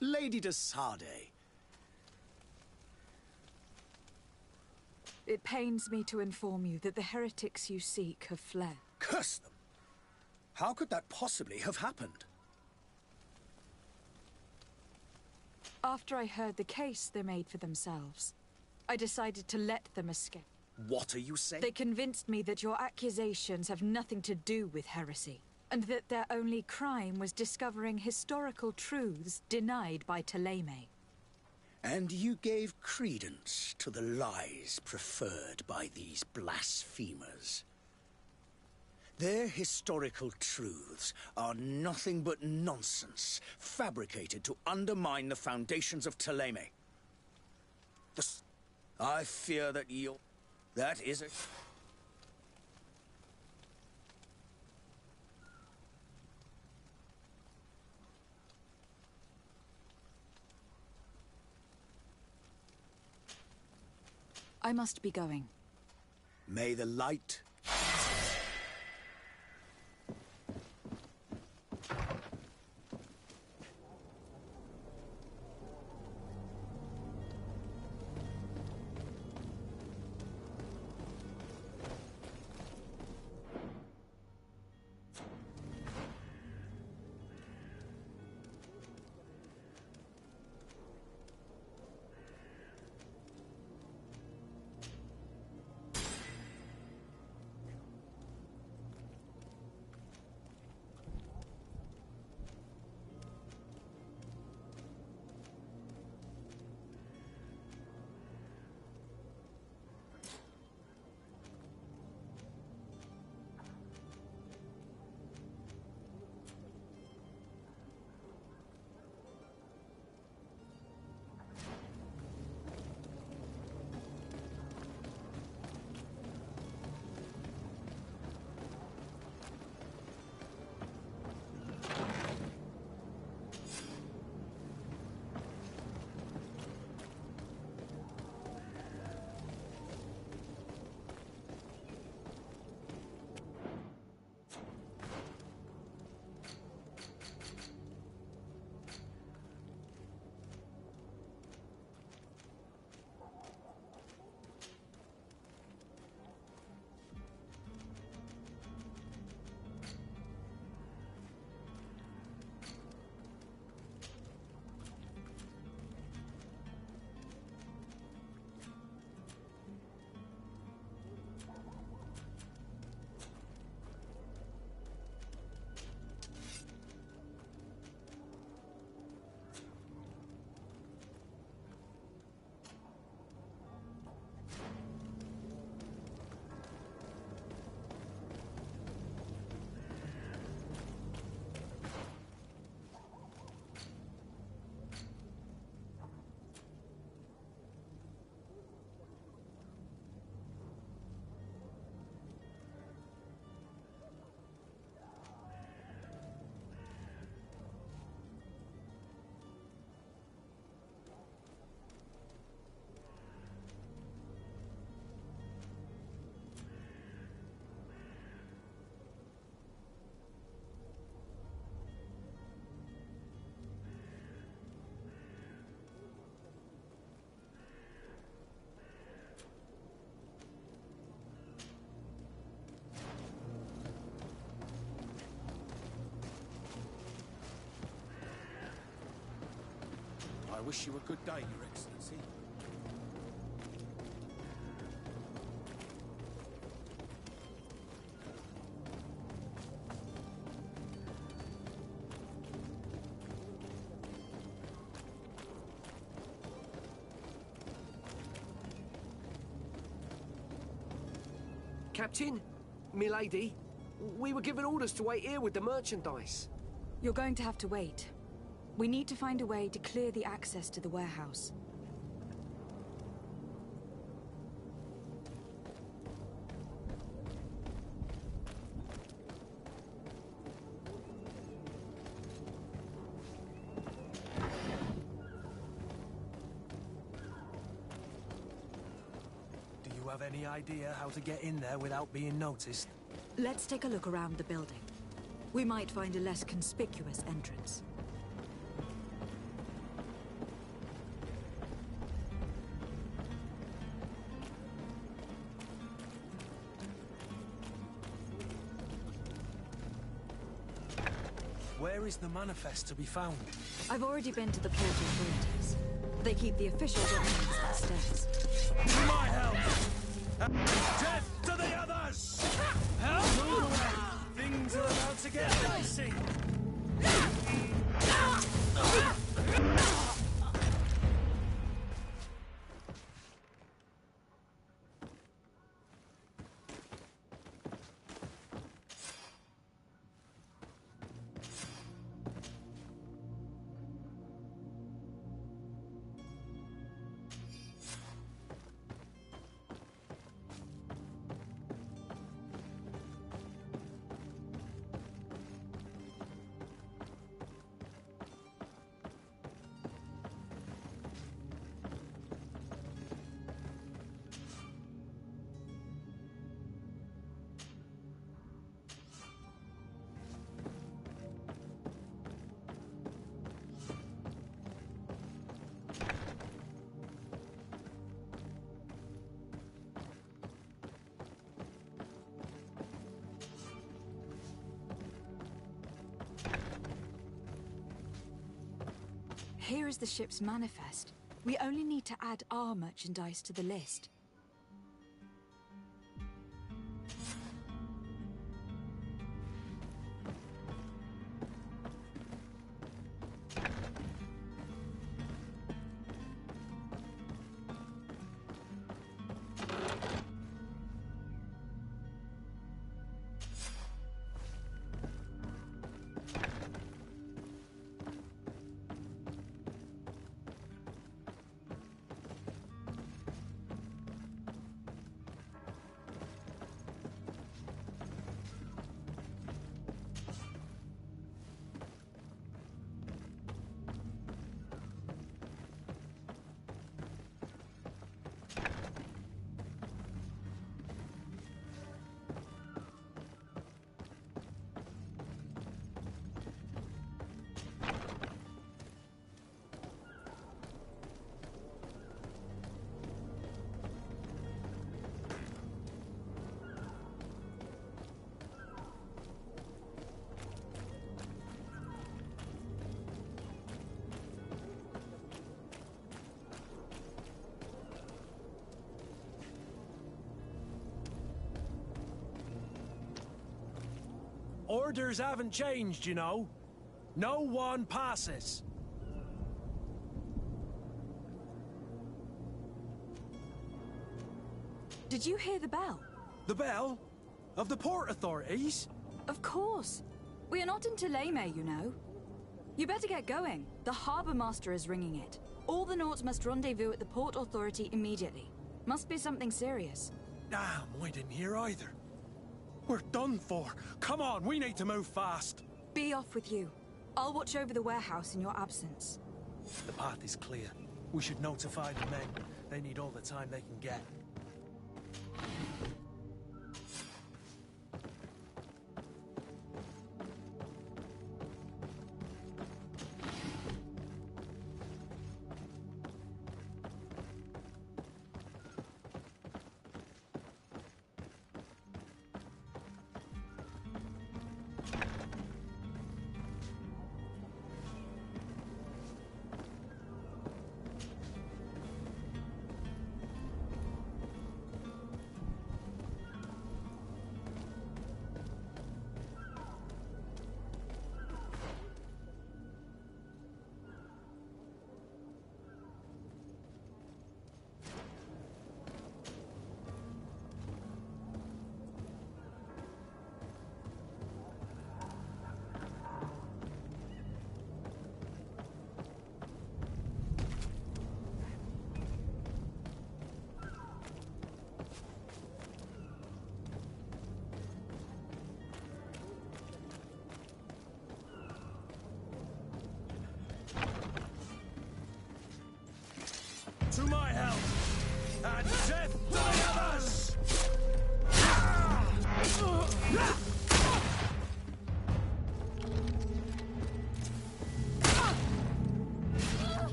Lady de Sardet. It pains me to inform you that the heretics you seek have fled. Curse them! How could that possibly have happened? After I heard the case they made for themselves, I decided to let them escape. What are you saying? They convinced me that your accusations have nothing to do with heresy, and that their only crime was discovering historical truths denied by Thélème. And you gave credence to the lies preferred by these blasphemers. Their historical truths are nothing but nonsense, fabricated to undermine the foundations of Thélème. I fear that that is a... I must be going. May the light... I wish you a good day, Your Excellency. Captain, milady, we were given orders to wait here with the merchandise. You're going to have to wait. We need to find a way to clear the access to the warehouse. Do you have any idea how to get in there without being noticed? Let's take a look around the building. We might find a less conspicuous entrance. Where is the manifest to be found? I've already been to the port authorities. They keep the official documents upstairs. To my help! Death to the others! Help! Move away! Things are about to get dicey! Here is the ship's manifest. We only need to add our merchandise to the list. Orders haven't changed, you know. No one passes. Did you hear the bell? The bell? Of the port authorities? Of course. We are not in Thélème, you know. You better get going. The harbour master is ringing it. All the Nauts must rendezvous at the port authority immediately. Must be something serious. Damn, we didn't hear either. We're done for. Come on, we need to move fast. Be off with you. I'll watch over the warehouse in your absence. The path is clear. We should notify the men. They need all the time they can get.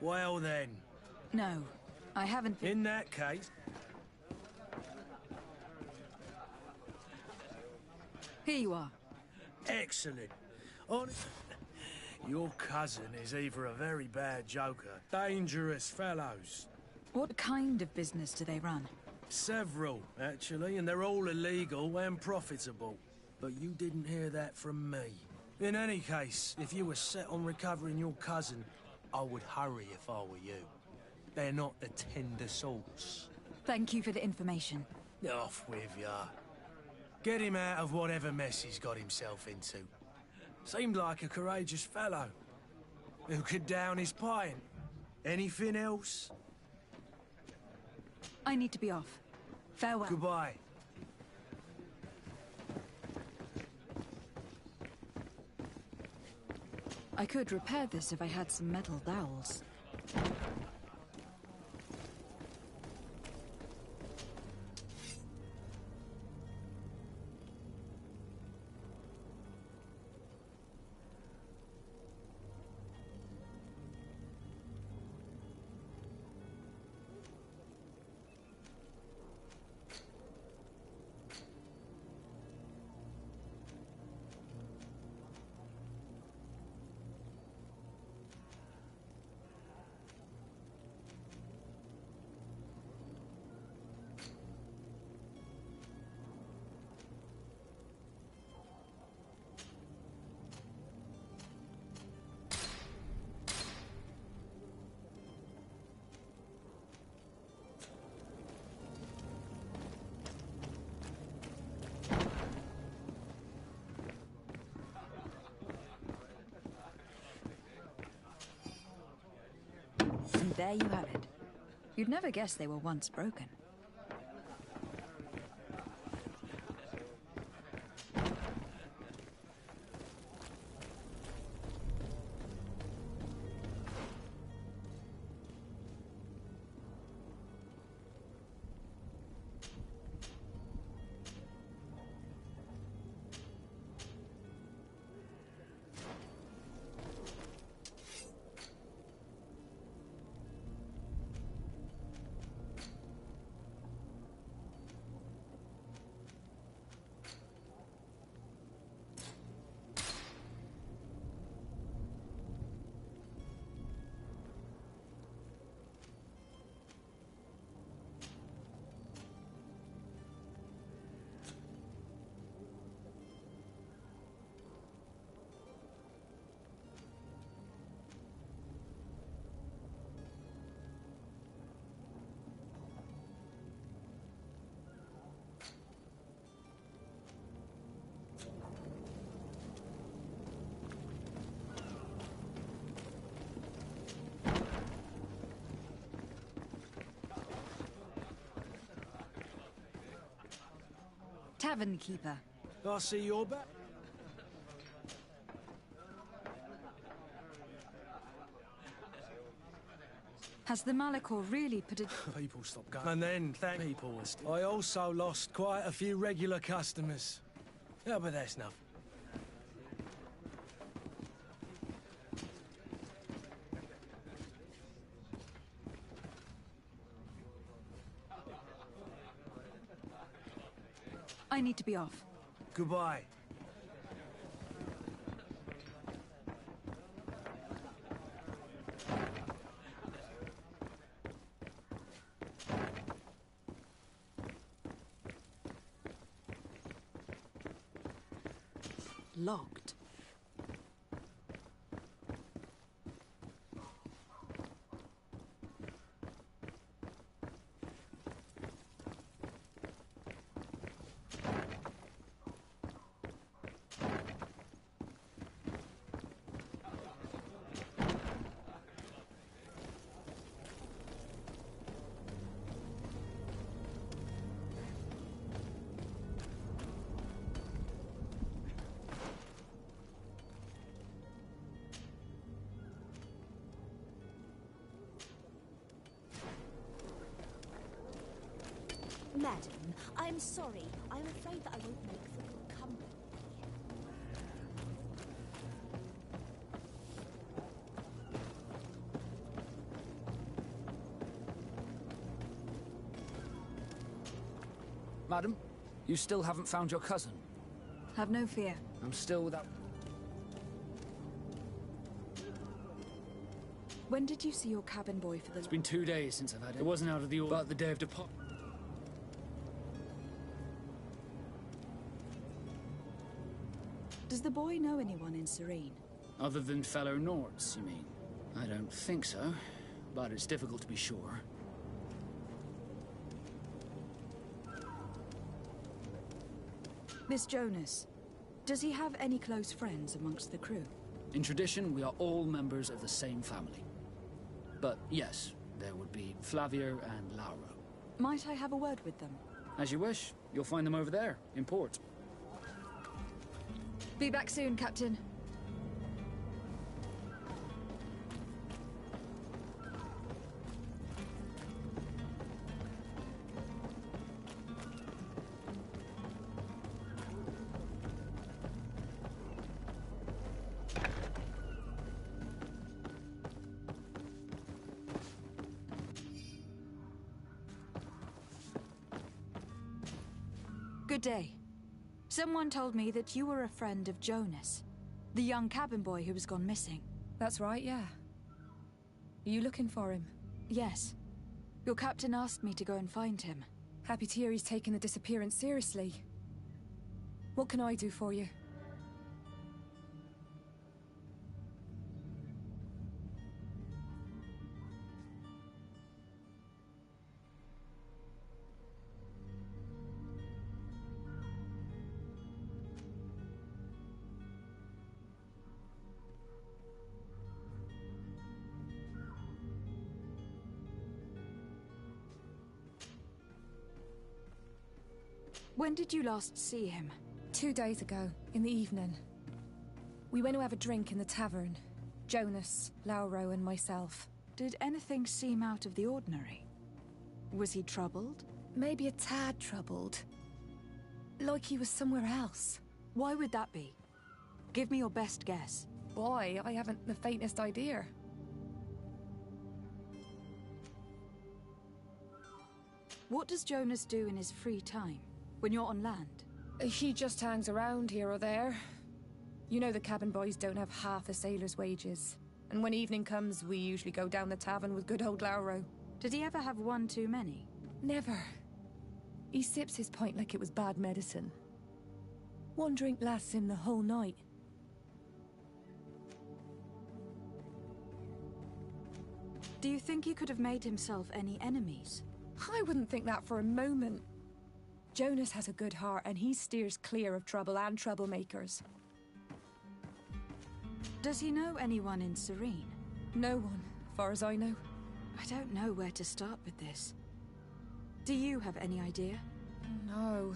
Well then. No, I haven't been... In that case... Here you are. Excellent. Your cousin is either a very bad joker, dangerous fellows. What kind of business do they run? Several, actually, and they're all illegal and profitable. But you didn't hear that from me. In any case, if you were set on recovering your cousin, I would hurry if I were you. They're not the tender sorts. Thank you for the information. Off with ya. Get him out of whatever mess he's got himself into. Seemed like a courageous fellow. Who could down his pint. Anything else? I need to be off. Farewell. Goodbye. I could repair this if I had some metal dowels. And there you have it. You'd never guess they were once broken. Tavern keeper. I see you're back. Has the Malachor really put it... People stopped going. And then, thank people. I also lost quite a few regular customers. Yeah, but that's nothing. I need to be off. Goodbye. Locked. Madam, I'm sorry. I'm afraid that I won't make for good company. Madam, you still haven't found your cousin? Have no fear. I'm still without... When did you see your cabin boy for the... It's been 2 days since I've had it. It wasn't out of the order, but the day of depart... Does the boy know anyone in Serene? Other than fellow Nords, you mean? I don't think so, but it's difficult to be sure. Miss Jonas, does he have any close friends amongst the crew? In tradition, we are all members of the same family. But yes, there would be Flavia and Laura. Might I have a word with them? As you wish. You'll find them over there, in port. Be back soon, Captain. Good day. Someone told me that you were a friend of Jonas, the young cabin boy who was gone missing. That's right, yeah. Are you looking for him? Yes. Your captain asked me to go and find him. Happy to hear he's taken the disappearance seriously. What can I do for you? When did you last see him? 2 days ago, in the evening. We went to have a drink in the tavern. Jonas, Lauro, and myself. Did anything seem out of the ordinary? Was he troubled? Maybe a tad troubled. Like he was somewhere else. Why would that be? Give me your best guess. Why? I haven't the faintest idea. What does Jonas do in his free time? When you're on land? He just hangs around here or there. You know the cabin boys don't have half a sailor's wages. And when evening comes, we usually go down the tavern with good old Lauro. Did he ever have one too many? Never. He sips his pint like it was bad medicine. One drink lasts him the whole night. Do you think he could have made himself any enemies? I wouldn't think that for a moment. Jonas has a good heart, and he steers clear of trouble and troublemakers. Does he know anyone in Serene? No one, far as I know. I don't know where to start with this. Do you have any idea? No.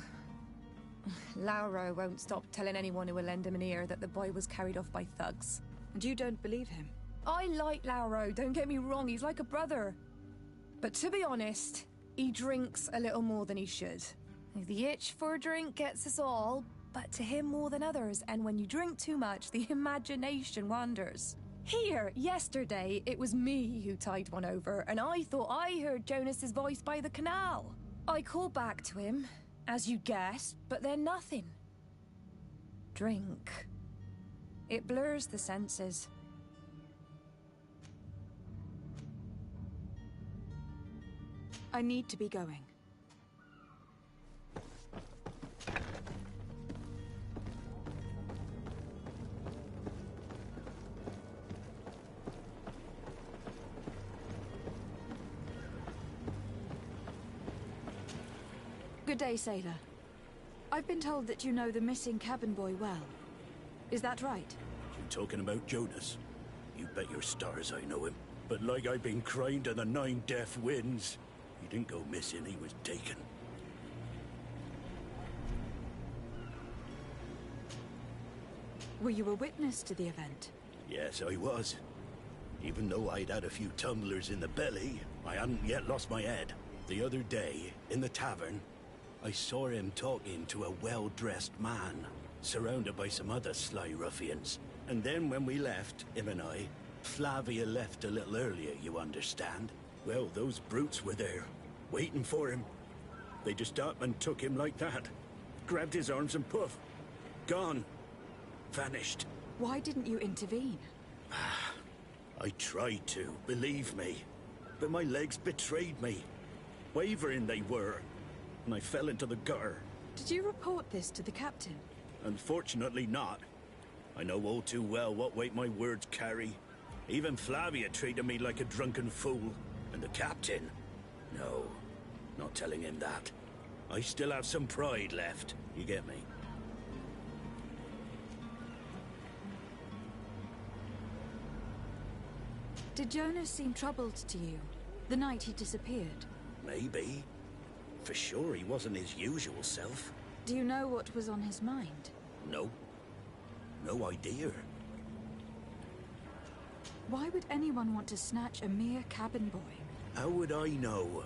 Lauro won't stop telling anyone who will lend him an ear that the boy was carried off by thugs. And you don't believe him? I like Lauro, don't get me wrong, he's like a brother. But to be honest, he drinks a little more than he should. The itch for a drink gets us all, but to him more than others, and when you drink too much, the imagination wanders. Here, yesterday, it was me who tied one over, and I thought I heard Jonas's voice by the canal. I called back to him, as you guessed, but then nothing. Drink. It blurs the senses. I need to be going. Good day, sailor. I've been told that you know the missing cabin boy well. Is that right? You talking about Jonas? You bet your stars I know him. But like I've been crying to the 9 deaf winds, he didn't go missing, he was taken. Were you a witness to the event? Yes, I was. Even though I'd had a few tumblers in the belly, I hadn't yet lost my head. The other day, in the tavern, I saw him talking to a well-dressed man, surrounded by some other sly ruffians. And then when we left, him and I, Flavia left a little earlier, you understand. Well, those brutes were there, waiting for him. They just up and took him like that. Grabbed his arms and poof. Gone. Vanished. Why didn't you intervene? I tried to, believe me. But my legs betrayed me. Wavering they were. And I fell into the gutter. Did you report this to the captain? Unfortunately not. I know all too well what weight my words carry. Even Flavia treated me like a drunken fool. And the captain? No, not telling him that. I still have some pride left. You get me? Did Jonas seem troubled to you the night he disappeared? Maybe. For sure he wasn't his usual self. Do you know what was on his mind? No. No idea. Why would anyone want to snatch a mere cabin boy? How would I know?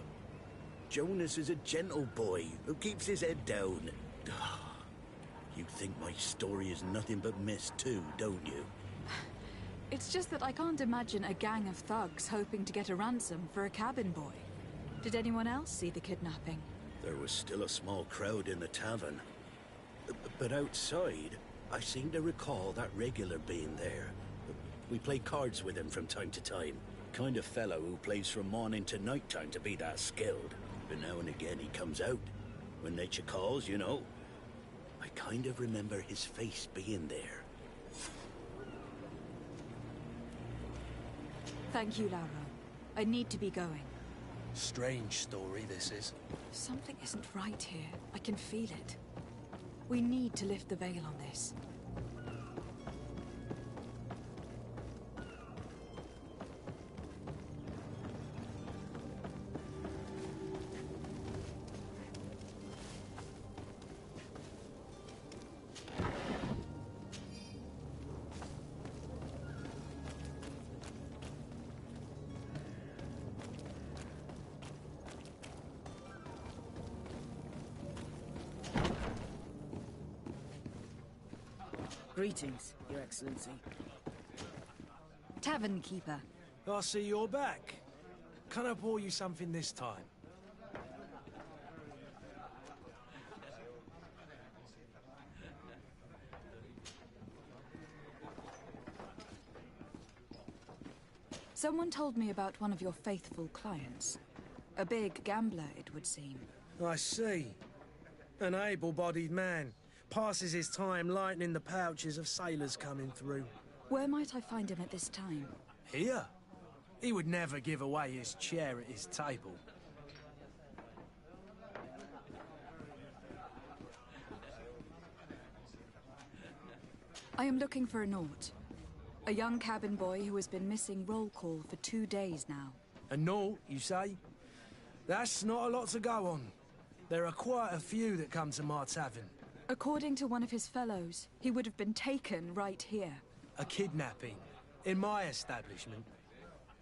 Jonas is a gentle boy who keeps his head down. You think my story is nothing but mist too, don't you? It's just that I can't imagine a gang of thugs hoping to get a ransom for a cabin boy. Did anyone else see the kidnapping? There was still a small crowd in the tavern. But outside, I seem to recall that regular being there. We play cards with him from time to time. Kind of fellow who plays from morning to night time to be that skilled. But now and again he comes out. When nature calls, you know. I kind of remember his face being there. Thank you, Lauro. I need to be going. Strange story, this is. Something isn't right here. I can feel it. We need to lift the veil on this. Greetings, Your Excellency. Tavern keeper. I see you're back. Can I pour you something this time? Someone told me about one of your faithful clients. A big gambler, it would seem. I see. An able-bodied man. Passes his time lightening the pouches of sailors coming through. Where might I find him at this time? Here? He would never give away his chair at his table. I am looking for a Naut. A young cabin boy who has been missing roll call for 2 days now. A Naut, you say? That's not a lot to go on. There are quite a few that come to my tavern. According to one of his fellows, he would have been taken right here. A kidnapping? In my establishment?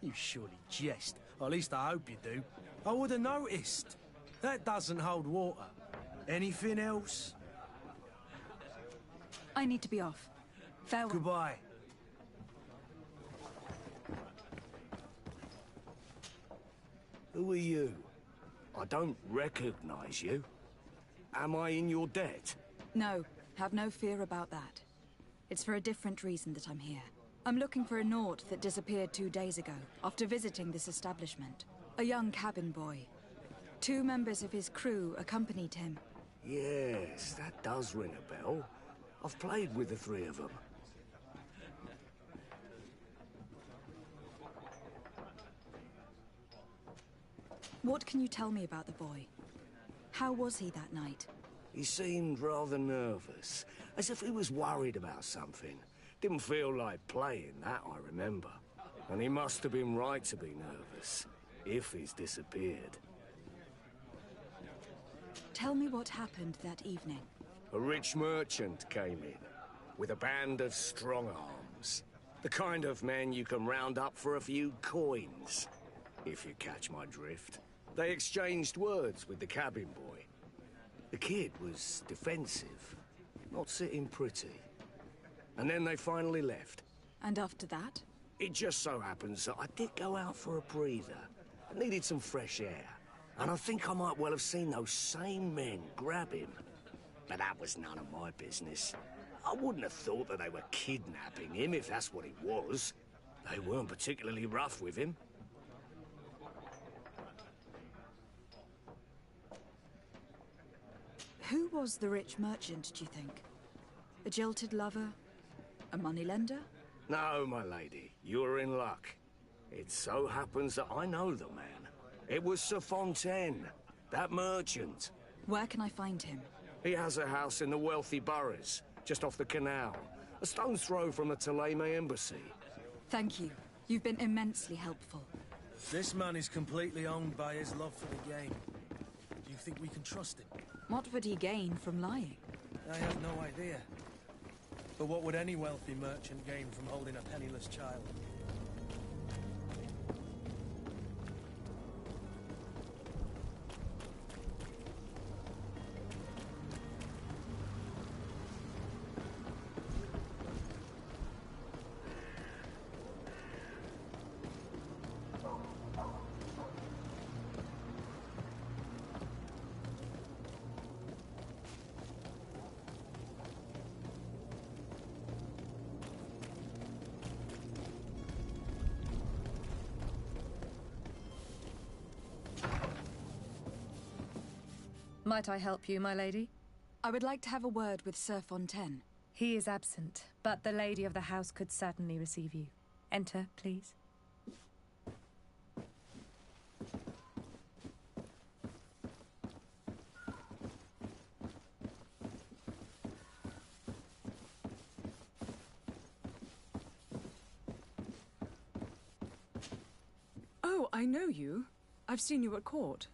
You surely jest. Or at least I hope you do. I would have noticed. That doesn't hold water. Anything else? I need to be off. Farewell. Goodbye. Who are you? I don't recognize you. Am I in your debt? No, have no fear about that. It's for a different reason that I'm here. I'm looking for a Naut that disappeared 2 days ago, after visiting this establishment. A young cabin boy. 2 members of his crew accompanied him. Yes, that does ring a bell. I've played with the 3 of them. What can you tell me about the boy? How was he that night? He seemed rather nervous, as if he was worried about something. Didn't feel like playing, that I remember. And he must have been right to be nervous, if he's disappeared. Tell me what happened that evening. A rich merchant came in, with a band of strong-arms. The kind of men you can round up for a few coins, if you catch my drift. They exchanged words with the cabin boy. The kid was defensive, not sitting pretty. And then they finally left. And after that? It just so happens that I did go out for a breather. I needed some fresh air. And I think I might well have seen those same men grab him. But that was none of my business. I wouldn't have thought that they were kidnapping him if that's what it was. They weren't particularly rough with him. Who was the rich merchant, do you think? A jilted lover? A moneylender? No, my lady, you're in luck. It so happens that I know the man. It was Sir Fontaine, that merchant. Where can I find him? He has a house in the wealthy boroughs, just off the canal. A stone's throw from the Thélème embassy. Thank you. You've been immensely helpful. This man is completely owned by his love for the game. Do you think we can trust him? What would he gain from lying? I have no idea. But what would any wealthy merchant gain from holding a penniless child? Might I help you, my lady? I would like to have a word with Sir Fontaine. He is absent, but the lady of the house could certainly receive you. Enter, please. Oh, I know you. I've seen you at court.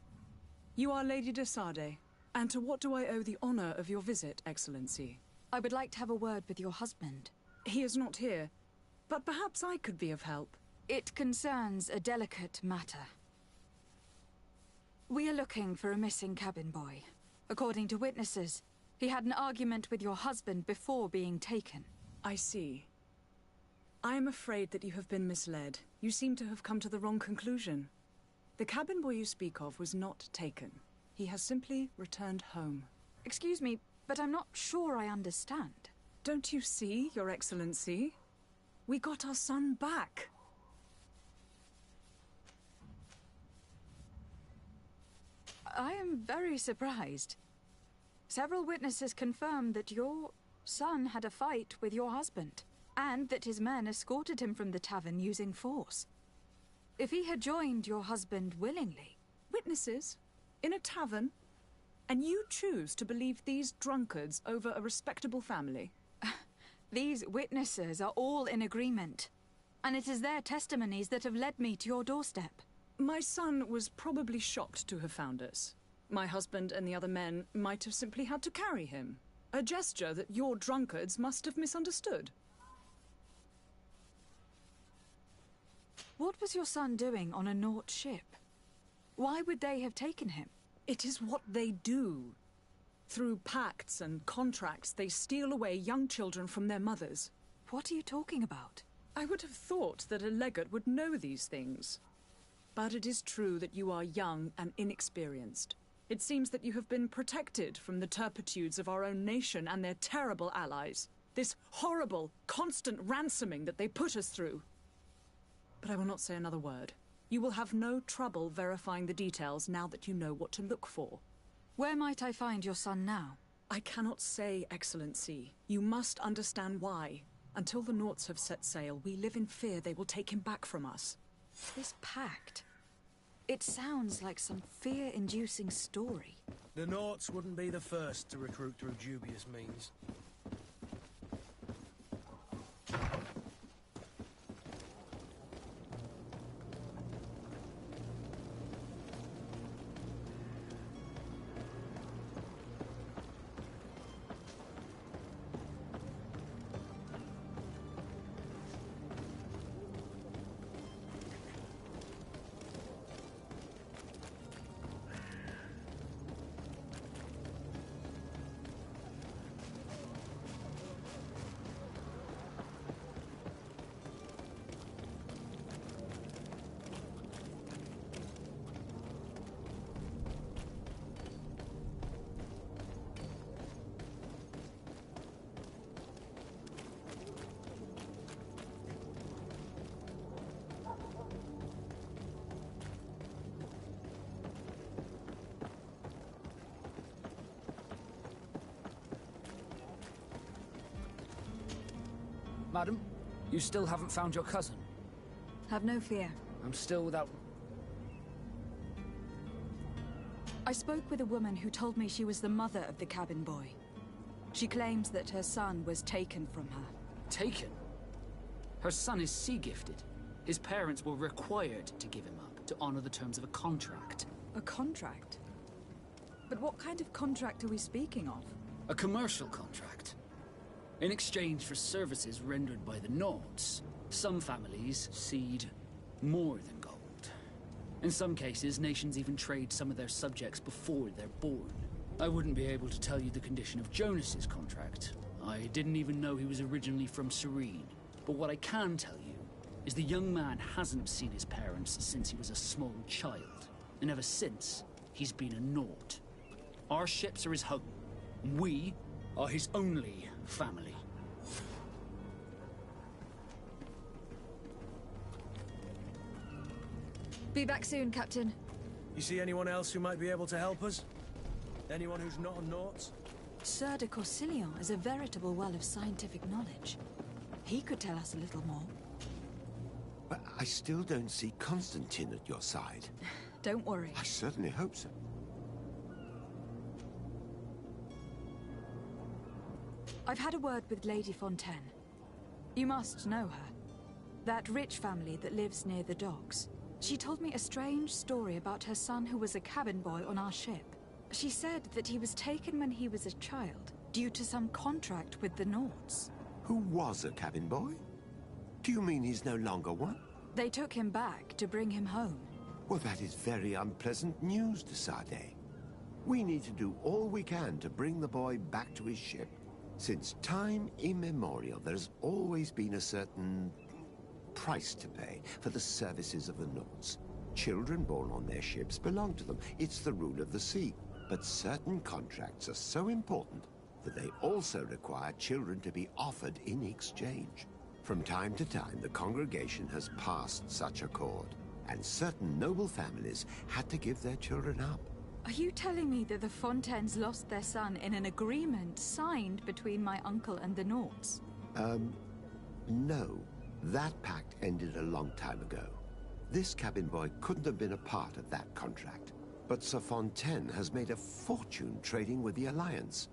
You are Lady de Sardet. And to what do I owe the honor of your visit, Excellency? I would like to have a word with your husband. He is not here, but perhaps I could be of help. It concerns a delicate matter. We are looking for a missing cabin boy. According to witnesses, he had an argument with your husband before being taken. I see. I am afraid that you have been misled. You seem to have come to the wrong conclusion. The cabin boy you speak of was not taken. He has simply returned home. Excuse me, but I'm not sure I understand. Don't you see, Your Excellency? We got our son back. I am very surprised. Several witnesses confirmed that your son had a fight with your husband, and that his men escorted him from the tavern using force. If he had joined your husband willingly... Witnesses? In a tavern? And you choose to believe these drunkards over a respectable family? These witnesses are all in agreement, and it is their testimonies that have led me to your doorstep. My son was probably shocked to have found us. My husband and the other men might have simply had to carry him. A gesture that your drunkards must have misunderstood. What was your son doing on a Naut ship? Why would they have taken him? It is what they do. Through pacts and contracts, they steal away young children from their mothers. What are you talking about? I would have thought that a legate would know these things. But it is true that you are young and inexperienced. It seems that you have been protected from the turpitudes of our own nation and their terrible allies. This horrible, constant ransoming that they put us through. But I will not say another word. You will have no trouble verifying the details now that you know what to look for. Where might I find your son now? I cannot say, Excellency. You must understand why. Until the Nauts have set sail, we live in fear they will take him back from us. This pact... It sounds like some fear-inducing story. The Nauts wouldn't be the first to recruit through dubious means. Madam, you still haven't found your cousin? Have no fear. I'm still without... I spoke with a woman who told me she was the mother of the cabin boy. She claims that her son was taken from her. Taken? Her son is sea-gifted. His parents were required to give him up to honor the terms of a contract. A contract? But what kind of contract are we speaking of? A commercial contract. In exchange for services rendered by the Nords, some families cede more than gold. In some cases, nations even trade some of their subjects before they're born. I wouldn't be able to tell you the condition of Jonas's contract. I didn't even know he was originally from Serene. But what I can tell you is the young man hasn't seen his parents since he was a small child. And ever since, he's been a Nord. Our ships are his home. We are his only family. Be back soon, Captain. You see anyone else who might be able to help us? Anyone who's not a Naut? Sir de Corsilion is a veritable well of scientific knowledge. He could tell us a little more. But I still don't see Constantine at your side. Don't worry. I certainly hope so. I've had a word with Lady Fontaine. You must know her. That rich family that lives near the docks. She told me a strange story about her son who was a cabin boy on our ship. She said that he was taken when he was a child, due to some contract with the Nords. Who was a cabin boy? Do you mean he's no longer one? They took him back to bring him home. Well, that is very unpleasant news, de Sardet. We need to do all we can to bring the boy back to his ship. Since time immemorial, there's always been a certain price to pay for the services of the Nords. Children born on their ships belong to them. It's the rule of the sea. But certain contracts are so important that they also require children to be offered in exchange. From time to time, the congregation has passed such accord, and certain noble families had to give their children up. Are you telling me that the Fontaines lost their son in an agreement signed between my uncle and the Nords? No. That pact ended a long time ago. This cabin boy couldn't have been a part of that contract. But Sir Fontaine has made a fortune trading with the Alliance,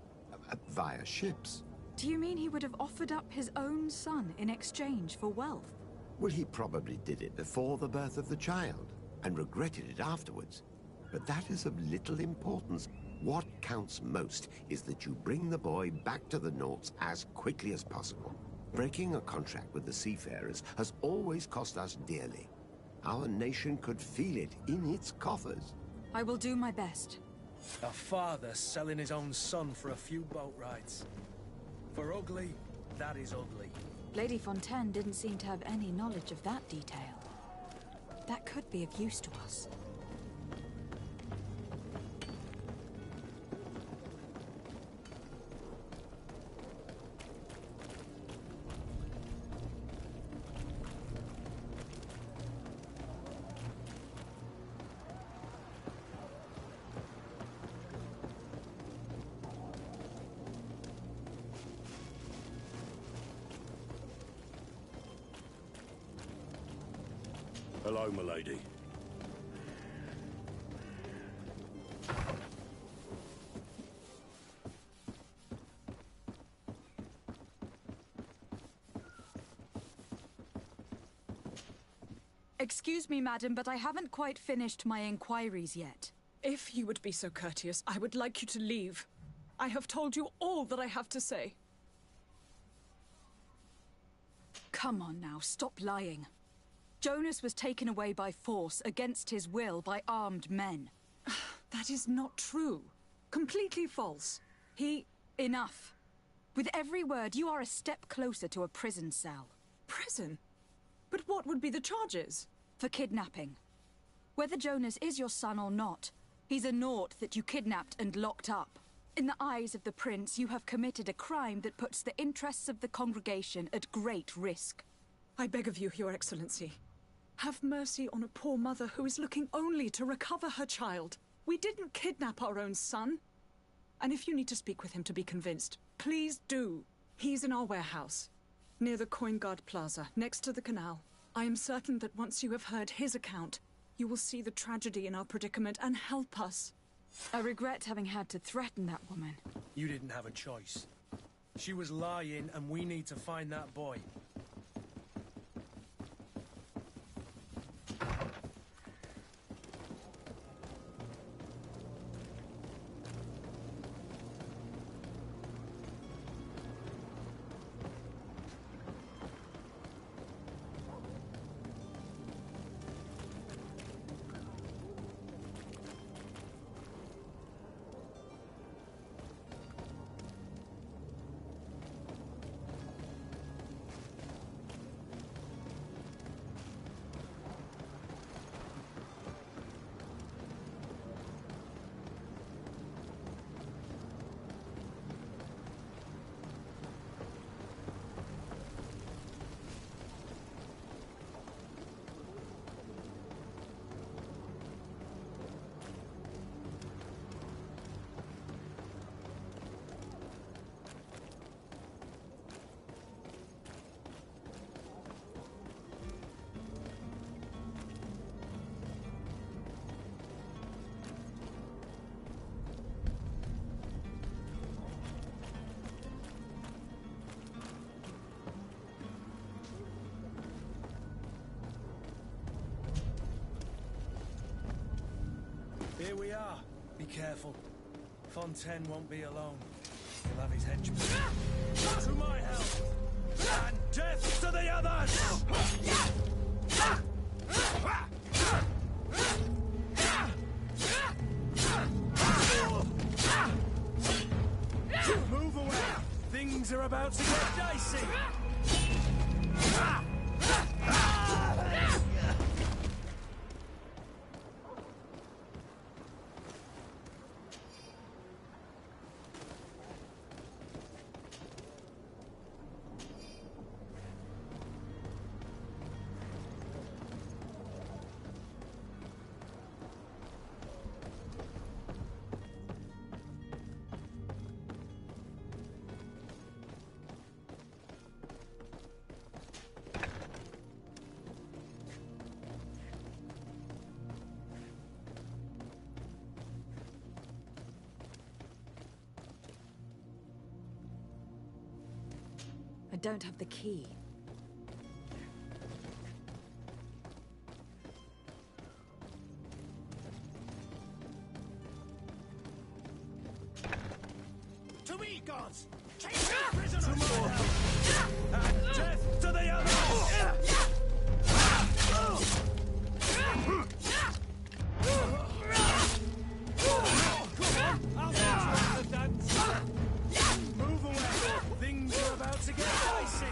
via ships. Do you mean he would have offered up his own son in exchange for wealth? Well, he probably did it before the birth of the child, and regretted it afterwards. But that is of little importance. What counts most is that you bring the boy back to the Nords as quickly as possible. Breaking a contract with the seafarers has always cost us dearly. Our nation could feel it in its coffers. I will do my best. A father selling his own son for a few boat rides. For ugly, that is ugly. Lady Fontaine didn't seem to have any knowledge of that detail. That could be of use to us. Hello, milady. Excuse me, madam, but I haven't quite finished my inquiries yet. If you would be so courteous, I would like you to leave. I have told you all that I have to say. Come on now, stop lying. Jonas was taken away by force, against his will, by armed men. That is not true. Completely false. Enough. With every word, you are a step closer to a prison cell. Prison? But what would be the charges? For kidnapping. Whether Jonas is your son or not, he's a Nord that you kidnapped and locked up. In the eyes of the prince, you have committed a crime that puts the interests of the congregation at great risk. I beg of you, Your Excellency. Have mercy on a poor mother who is looking only to recover her child. We didn't kidnap our own son. And if you need to speak with him to be convinced, please do. He's in our warehouse. Near the Coinguard Plaza, next to the canal. I am certain that once you have heard his account, you will see the tragedy in our predicament and help us. I regret having had to threaten that woman. You didn't have a choice. She was lying, and we need to find that boy. Here we are. Be careful. Fontaine won't be alone. He'll have his henchmen. To my help! And death to the others! Move away! Things are about to get dicey! I don't have the key. To me, gods! Take the prisoners! To my help! And death to the others! I'll control the dance! Move away! Things are about to get dicey!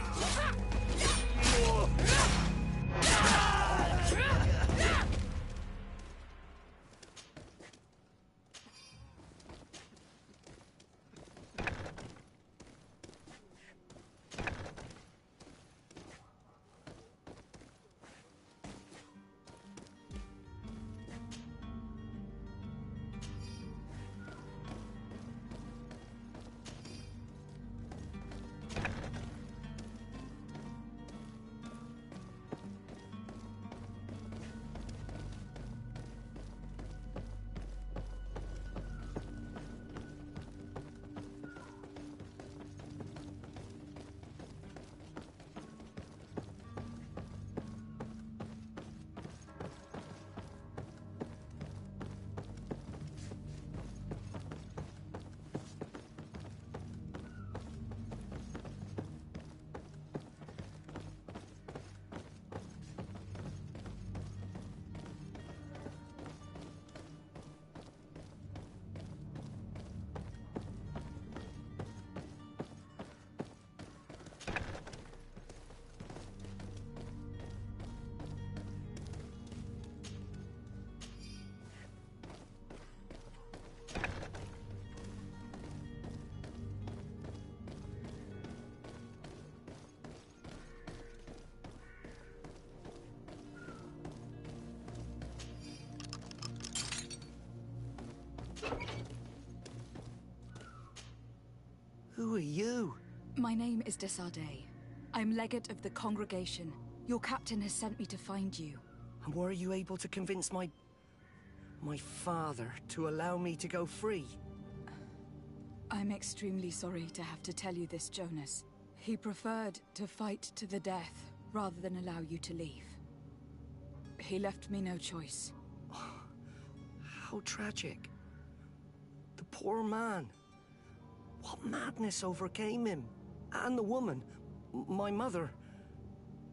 Who are you? My name is Desardet. I'm legate of the congregation. Your captain has sent me to find you. And were you able to convince my father to allow me to go free? I'm extremely sorry to have to tell you this, Jonas. He preferred to fight to the death rather than allow you to leave. He left me no choice. How tragic. The poor man. What madness overcame him? And the woman, my mother,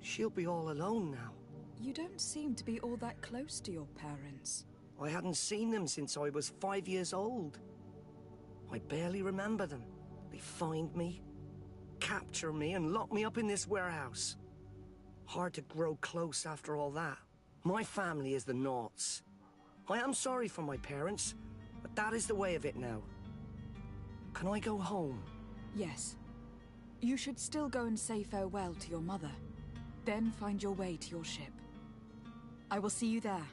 she'll be all alone now. You don't seem to be all that close to your parents. I hadn't seen them since I was 5 years old. I barely remember them. They find me, capture me, and lock me up in this warehouse. Hard to grow close after all that. My family is the Naughts. I am sorry for my parents, but that is the way of it now. Can I go home? Yes. You should still go and say farewell to your mother. Then find your way to your ship. I will see you there.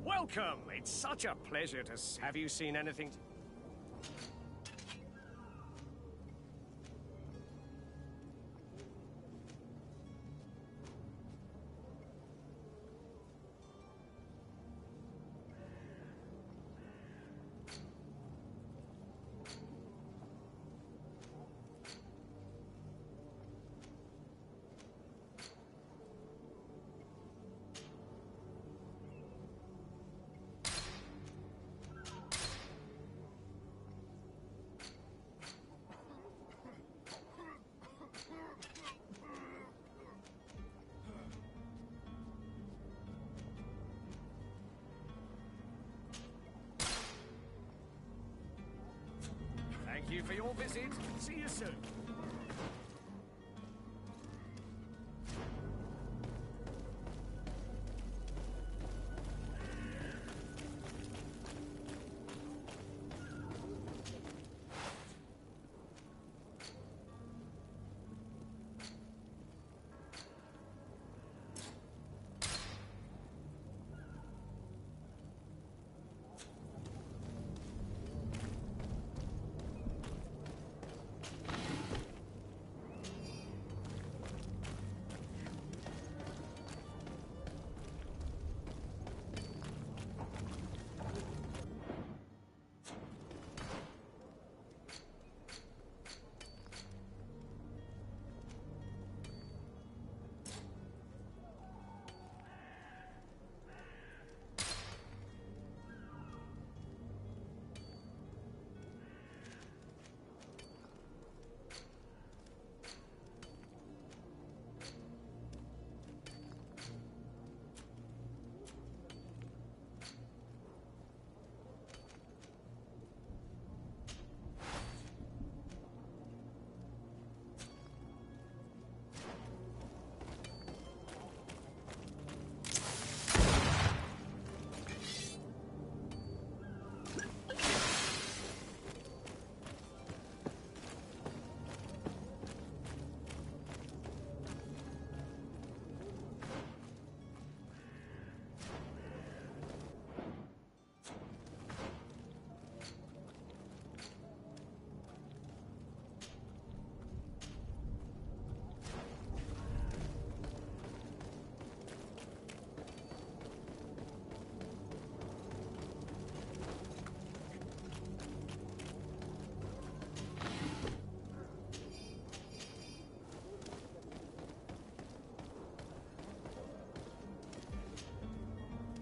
Welcome! It's such a pleasure to have you seen anything? Thank you for your visit. See you soon.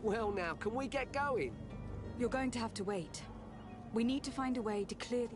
Well now, can we get going? You're going to have to wait. We need to find a way to clear the...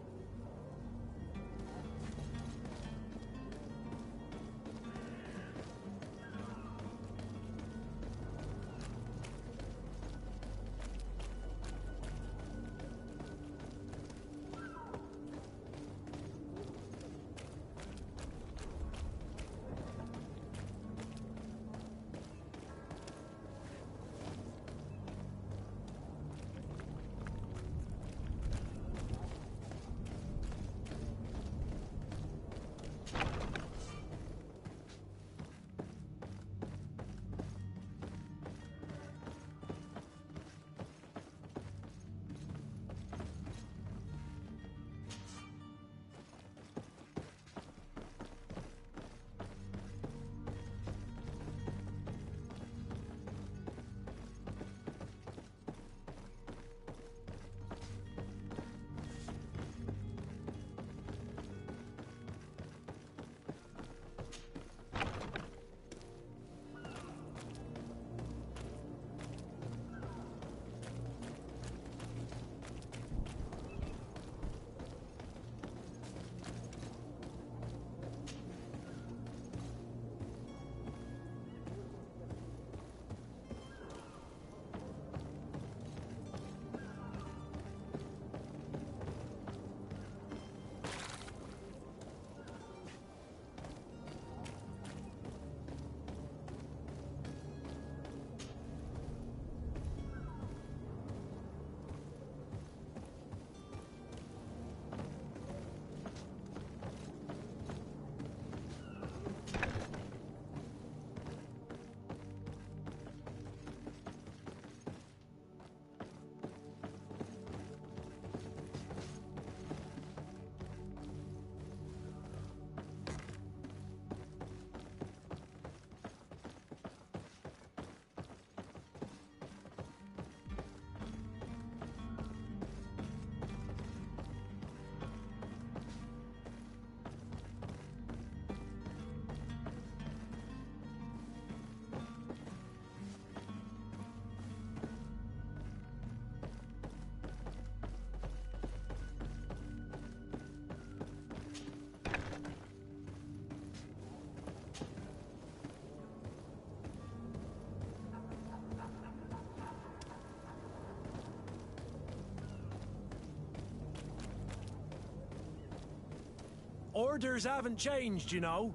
Orders haven't changed, you know.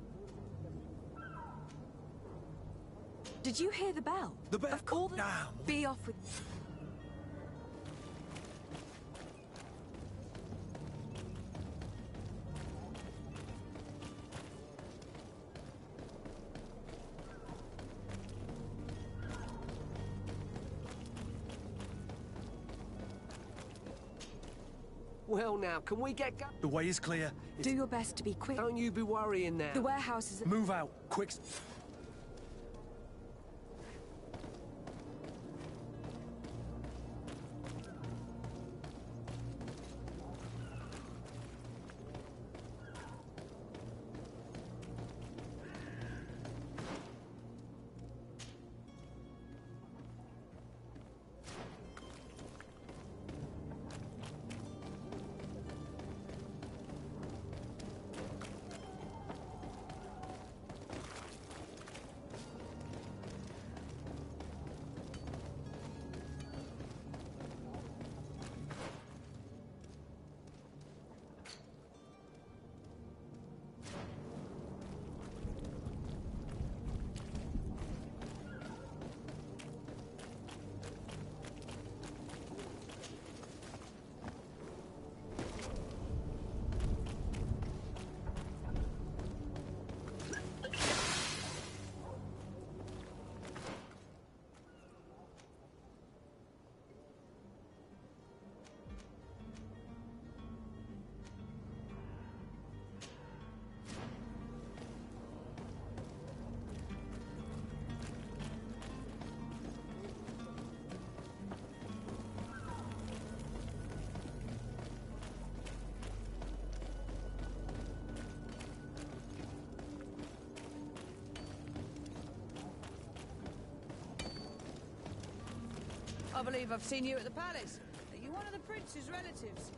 Did you hear the bell? The bell? Of course. Damn. Be off with... Well now, can we get going? The way is clear. Do your best to be quick. Don't you be worrying now. The warehouse is... Move out, quick. Can't believe I've seen you at the palace. Are you one of the prince's relatives?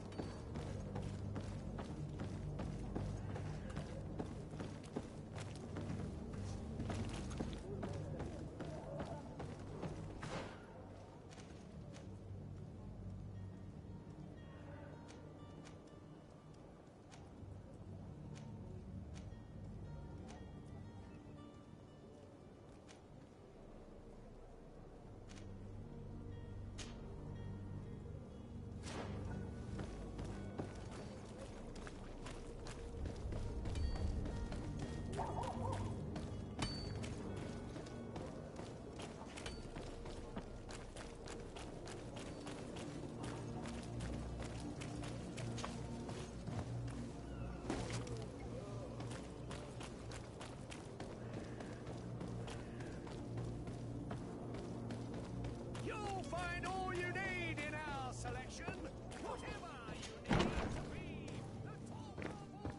You'll find all you need in our selection. Whatever you need to be the top of all.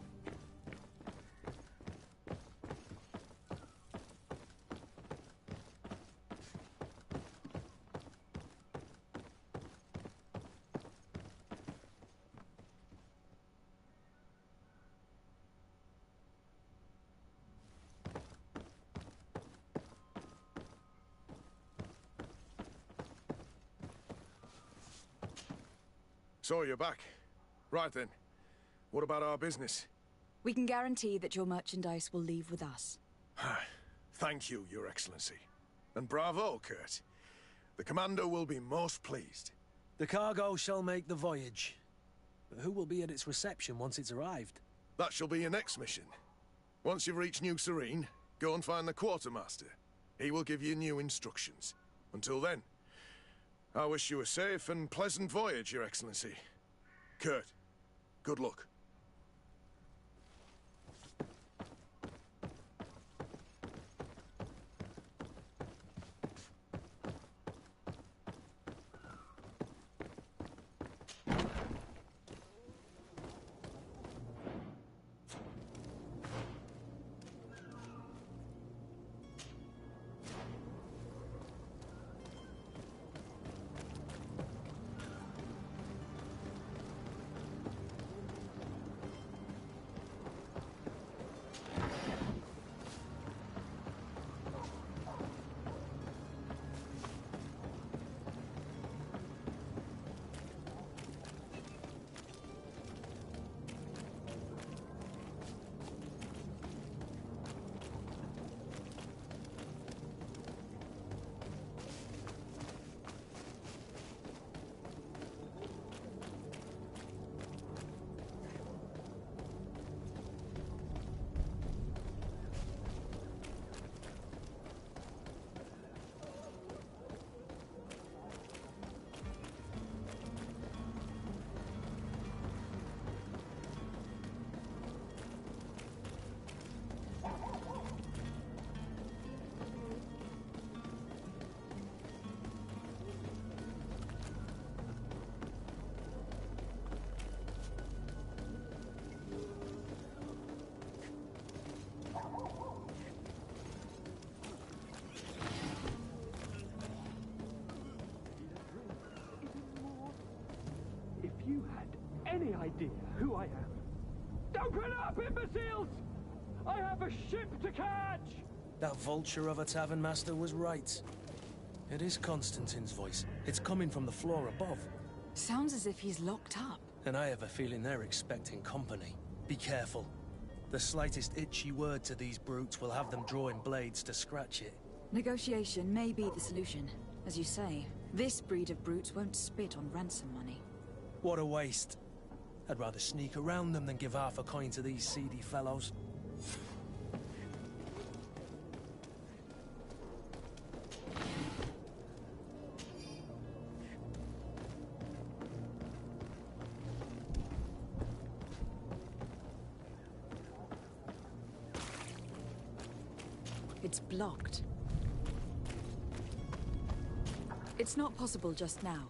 So you're back. Right then. What about our business? We can guarantee that your merchandise will leave with us. Thank you, Your Excellency. And bravo, Kurt. The Commander will be most pleased. The cargo shall make the voyage. But who will be at its reception once it's arrived? That shall be your next mission. Once you've reached New Serene, go and find the Quartermaster. He will give you new instructions. Until then, I wish you a safe and pleasant voyage, Your Excellency. Kurt, good luck. If you had any idea who I am. Open up, imbeciles! I have a ship to catch! That vulture of a tavern master was right. It is Constantine's voice. It's coming from the floor above. Sounds as if he's locked up. And I have a feeling they're expecting company. Be careful. The slightest itchy word to these brutes will have them drawing blades to scratch it. Negotiation may be the solution. As you say, this breed of brutes won't spit on ransom money. What a waste. I'd rather sneak around them than give half a coin to these seedy fellows. It's blocked. It's not possible just now.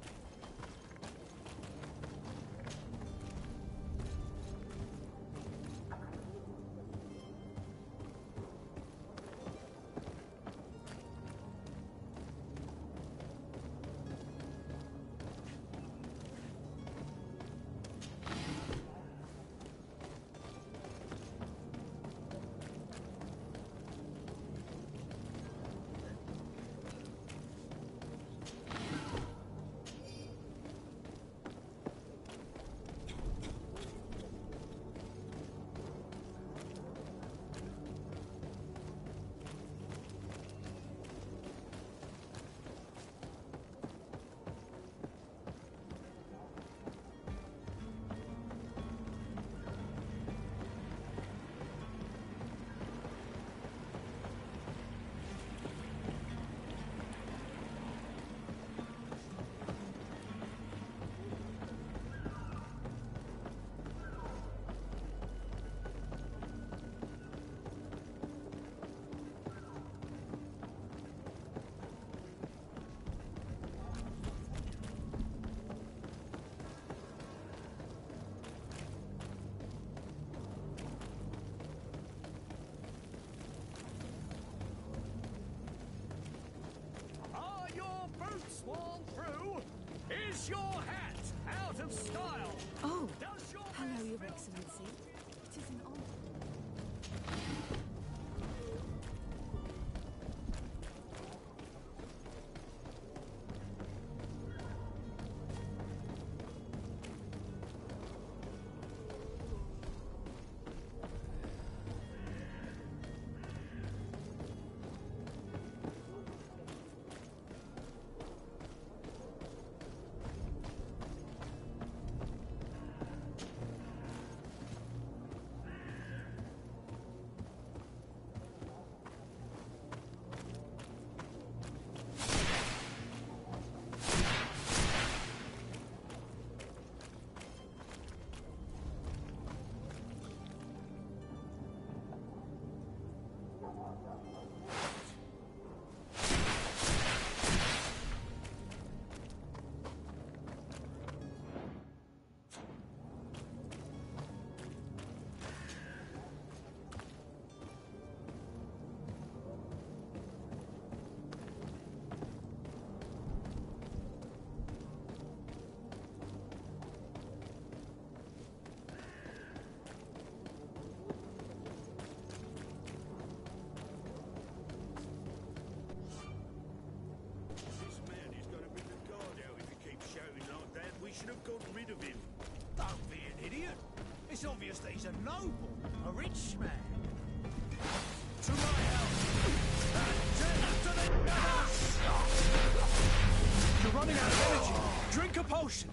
Is your hat out of style? Oh, Does your hello, Your Excellency. It is an honor. We should have gotten rid of him. Don't be an idiot. It's obvious that he's a noble, a rich man. To my house! And to the house! You're running out of energy. Drink a potion.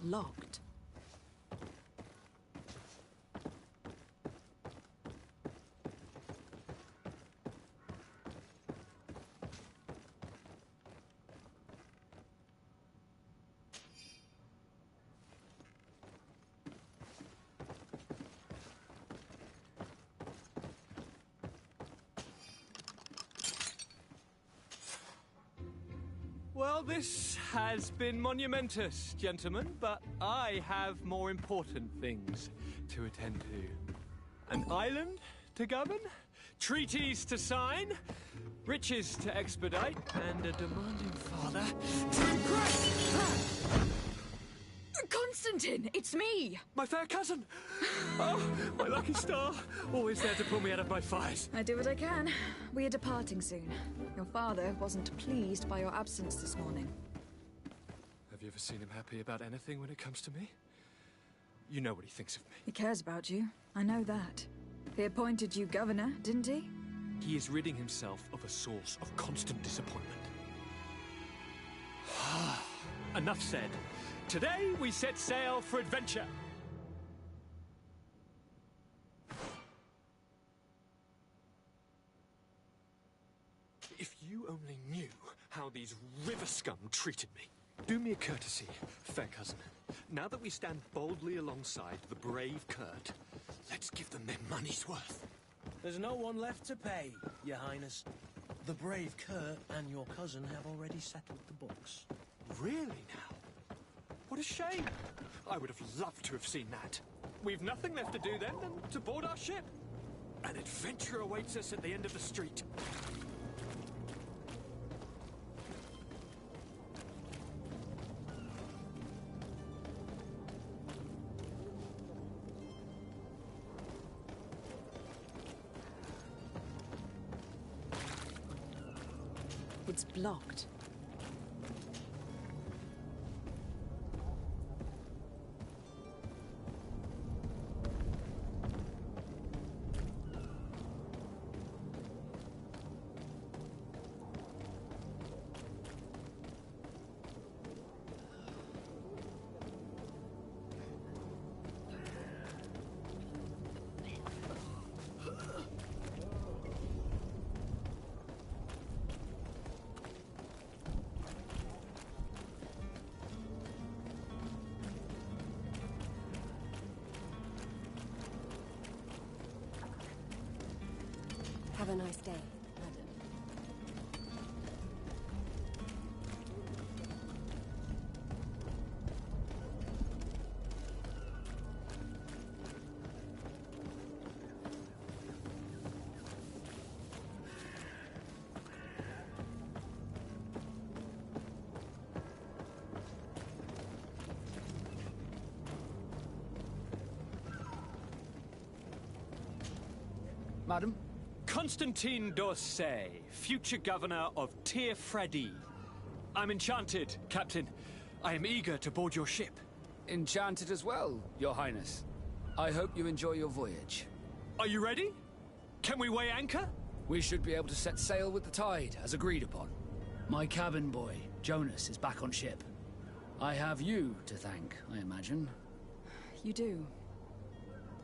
Locked. Well, this has been monumentous, gentlemen, but I have more important things to attend to. An island to govern, treaties to sign, riches to expedite, and a demanding father to impress! Constantine, it's me! My fair cousin! Oh, my lucky star, always there to pull me out of my fires. I do what I can. We are departing soon. Your father wasn't pleased by your absence this morning. Have you ever seen him happy about anything when it comes to me? You know what he thinks of me. He cares about you. I know that. He appointed you governor, didn't he? He is ridding himself of a source of constant disappointment. Enough said. Today we set sail for adventure. If you only knew how these river scum treated me. Do me a courtesy, fair cousin. Now that we stand boldly alongside the brave Kurt, let's give them their money's worth. There's no one left to pay, Your Highness. The brave Kurt and your cousin have already settled the books. Really now? What a shame. I would have loved to have seen that. We've nothing left to do then than to board our ship. An adventure awaits us at the end of the street. It's blocked. Have a nice day, madam. Madam? Constantine d'Orsay, future governor of Tir Freddy. I'm enchanted, Captain. I am eager to board your ship. Enchanted as well, Your Highness. I hope you enjoy your voyage. Are you ready? Can we weigh anchor? We should be able to set sail with the tide, as agreed upon. My cabin boy, Jonas, is back on ship. I have you to thank, I imagine. You do.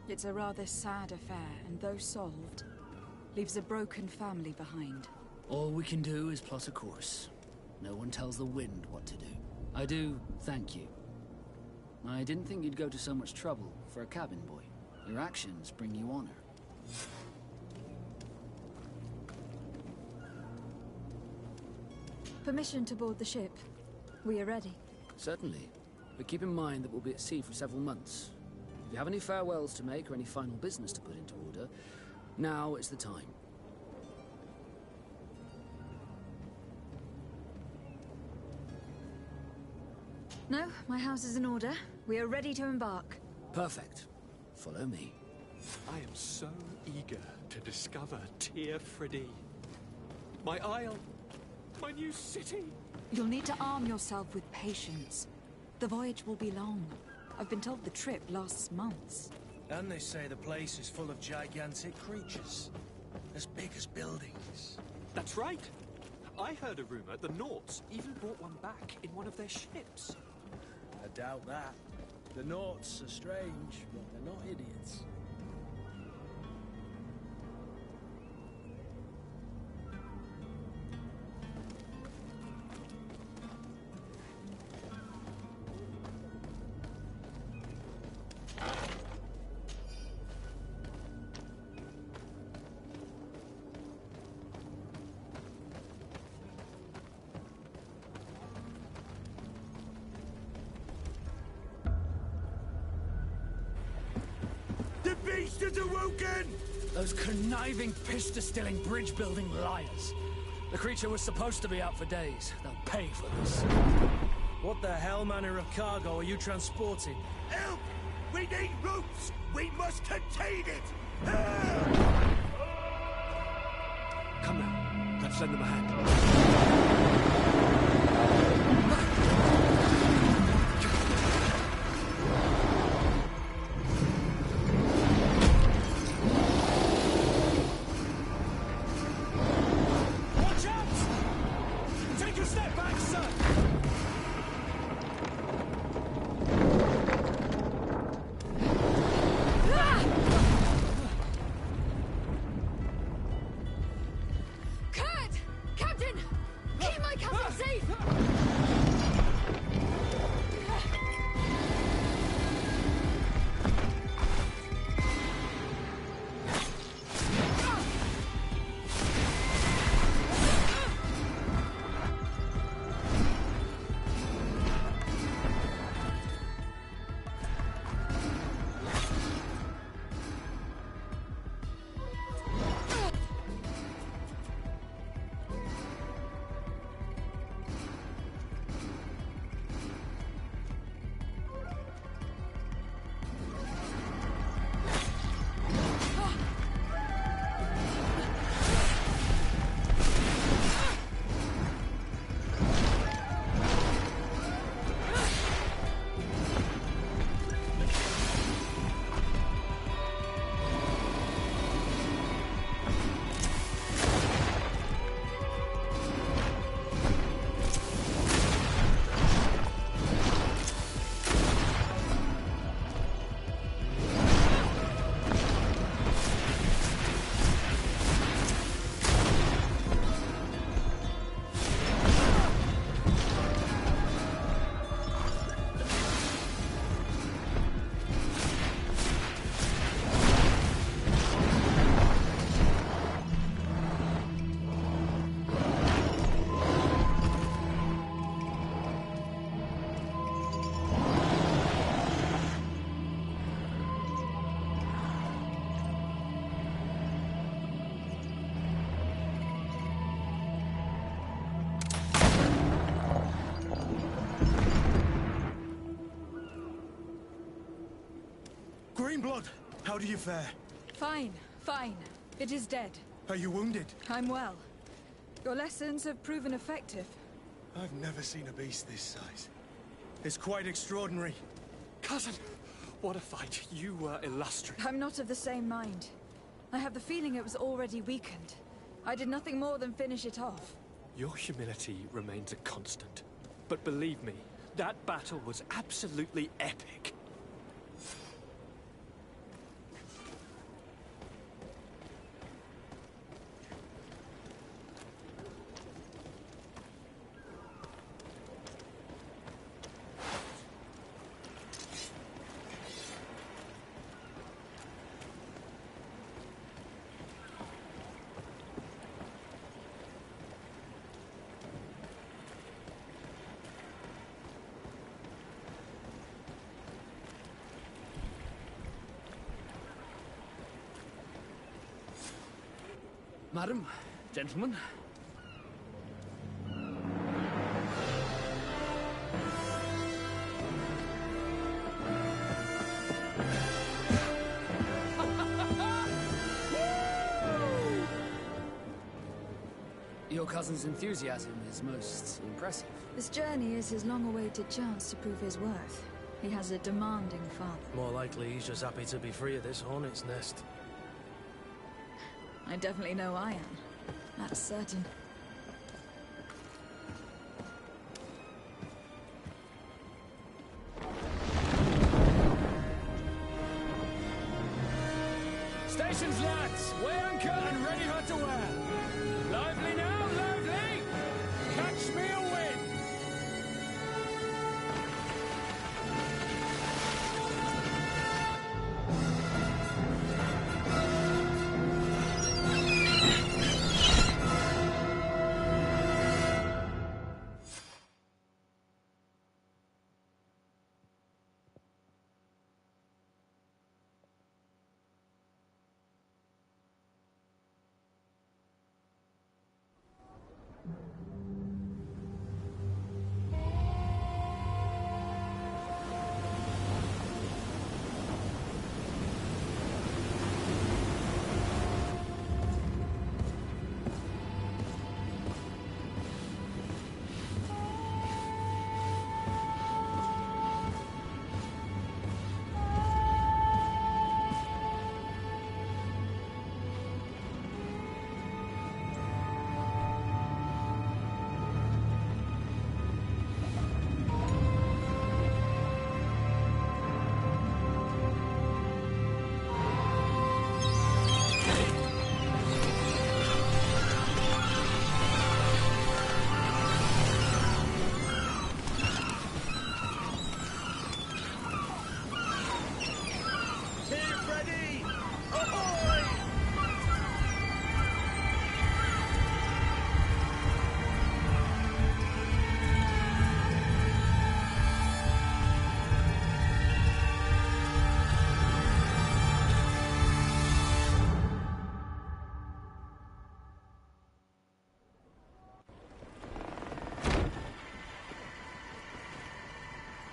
It's a rather sad affair, and though solved, leaves a broken family behind. All we can do is plot a course. No one tells the wind what to do. I do thank you. I didn't think you'd go to so much trouble for a cabin boy. Your actions bring you honor. Permission to board the ship. We are ready. Certainly. But keep in mind that we'll be at sea for several months. If you have any farewells to make or any final business to put into order, now is the time. No, my house is in order. We are ready to embark. Perfect. Follow me. I am so eager to discover Tir Freddy. My isle. My new city. You'll need to arm yourself with patience. The voyage will be long. I've been told the trip lasts months. And they say the place is full of gigantic creatures. As big as buildings. That's right. I heard a rumor the Nauts even brought one back in one of their ships. I doubt that. The Nauts are strange, but they're not idiots. The beast is awoken! Those conniving, pista-stilling, bridge-building liars. The creature was supposed to be out for days. They'll pay for this. What the hell manner of cargo are you transporting? Help! We need ropes! We must contain it! Come now, let's lend them a hand. Watch out! Take a step back, sir! Kurt! Captain! Keep my captain safe! Greenblood, how do you fare? Fine, fine. It is dead. Are you wounded? I'm well. Your lessons have proven effective. I've never seen a beast this size. It's quite extraordinary. Cousin, what a fight. You were illustrious. I'm not of the same mind. I have the feeling it was already weakened. I did nothing more than finish it off. Your humility remains a constant. But believe me, that battle was absolutely epic. Madam, gentlemen. Your cousin's enthusiasm is most impressive. This journey is his long-awaited chance to prove his worth. He has a demanding father. More likely he's just happy to be free of this hornet's nest. I definitely know I am. That's certain. Stations, lads! Weigh anchor and ready her to wear! Lively now, lively! Catch me a wind!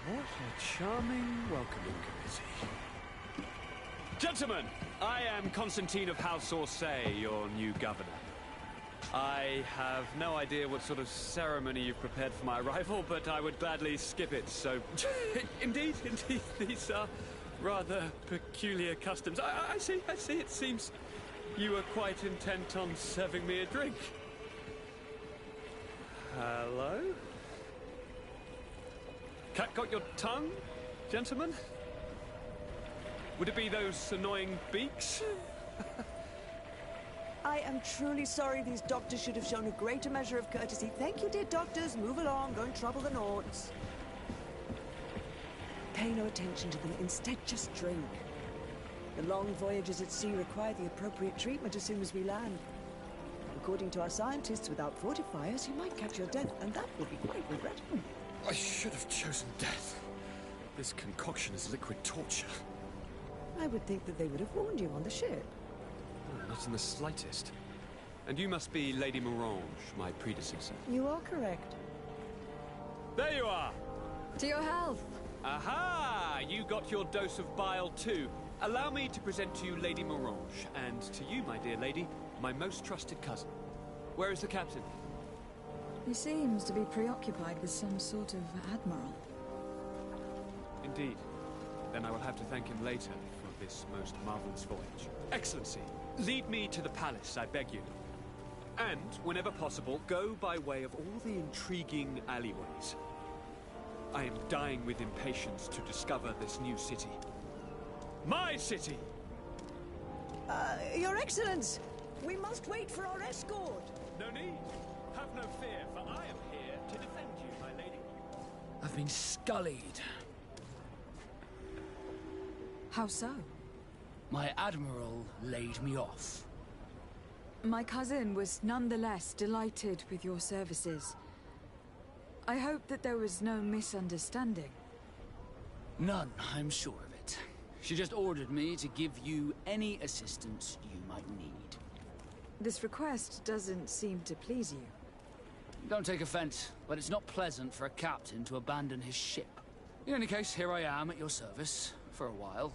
What a charming welcoming committee. Gentlemen, I am Constantine of House Orsay, your new governor. I have no idea what sort of ceremony you've prepared for my arrival, but I would gladly skip it, so... Indeed, these are rather peculiar customs. I see, it seems you are quite intent on serving me a drink. Hello? Cat got your tongue, gentlemen? Would it be those annoying beaks? I am truly sorry. These doctors should have shown a greater measure of courtesy. Thank you, dear doctors. Move along. Don't trouble the Nords. Pay no attention to them. Instead, just drink. The long voyages at sea require the appropriate treatment as soon as we land. According to our scientists, without fortifiers, you might catch your death, and that would be quite regrettable. I should have chosen death. This concoction is liquid torture. I would think that they would have warned you on the ship. Oh, not in the slightest. And you must be Lady Morange, my predecessor. You are correct. There you are! To your health! Aha! You got your dose of bile too. Allow me to present to you Lady Morange, and to you, my dear lady, my most trusted cousin. Where is the captain? He seems to be preoccupied with some sort of admiral. Indeed. Then I will have to thank him later for this most marvelous voyage. Excellency, lead me to the palace, I beg you. And, whenever possible, go by way of all the intriguing alleyways. I am dying with impatience to discover this new city. My city! Your Excellence! We must wait for our escort! No need. Have no fear, for I am here to defend you, my lady. I've been scullied. How so? My admiral laid me off. My cousin was nonetheless delighted with your services. I hope that there was no misunderstanding. None, I'm sure of it. She just ordered me to give you any assistance you might need. This request doesn't seem to please you. Don't take offense, but it's not pleasant for a captain to abandon his ship. In any case, here I am at your service, for a while.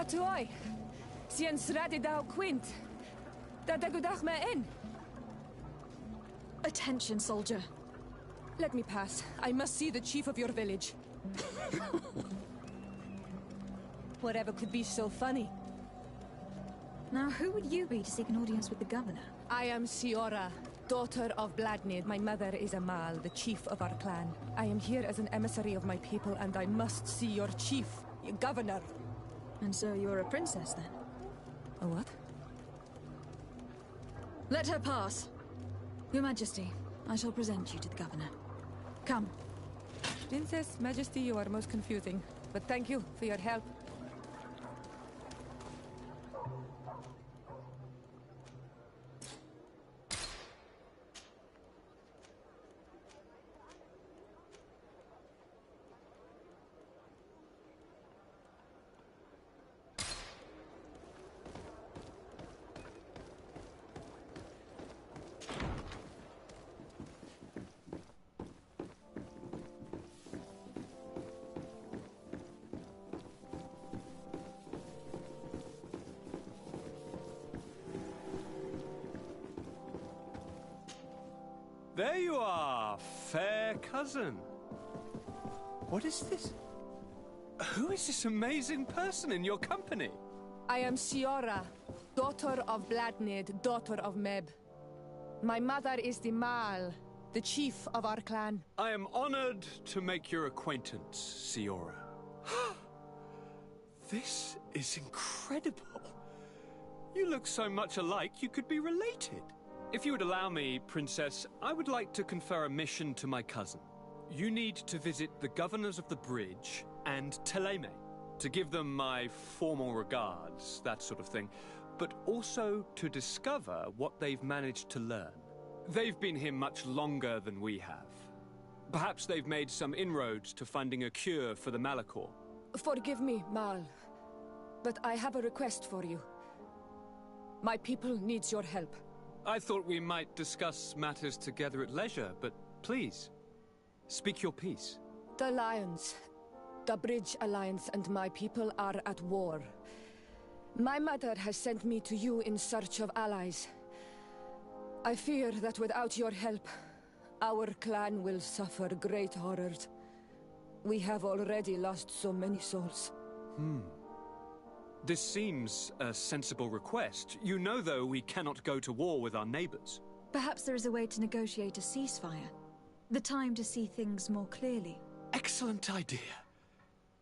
Tatuai. Sien sradi dau quint. Da dagudach me in. Attention, soldier. Let me pass. I must see the chief of your village. Whatever could be so funny. Now, who would you be to seek an audience with the governor? I am Siora, daughter of Bladnid. My mother is Amal, the chief of our clan. I am here as an emissary of my people, and I must see your chief, your governor. And so you're a princess, then? A what? Let her pass. Your Majesty, I shall present you to the governor. Come. Princess, Majesty, you are most confusing. But thank you for your help. There you are, fair cousin. What is this? Who is this amazing person in your company? I am Siora, daughter of Bladnid, daughter of Meb. My mother is the Mal, the chief of our clan. I am honored to make your acquaintance, Siora. This is incredible. You look so much alike you could be related. If you would allow me, Princess, I would like to confer a mission to my cousin. You need to visit the governors of the bridge and Teleme to give them my formal regards, that sort of thing, but also to discover what they've managed to learn. They've been here much longer than we have. Perhaps they've made some inroads to finding a cure for the Malachor. Forgive me, Mal, but I have a request for you. My people needs your help. I thought we might discuss matters together at leisure, but please, speak your piece. The Lions, the Bridge Alliance and my people are at war. My mother has sent me to you in search of allies. I fear that without your help, our clan will suffer great horrors. We have already lost so many souls. This seems a sensible request. You know, though, we cannot go to war with our neighbors. Perhaps there is a way to negotiate a ceasefire. The time to see things more clearly. Excellent idea.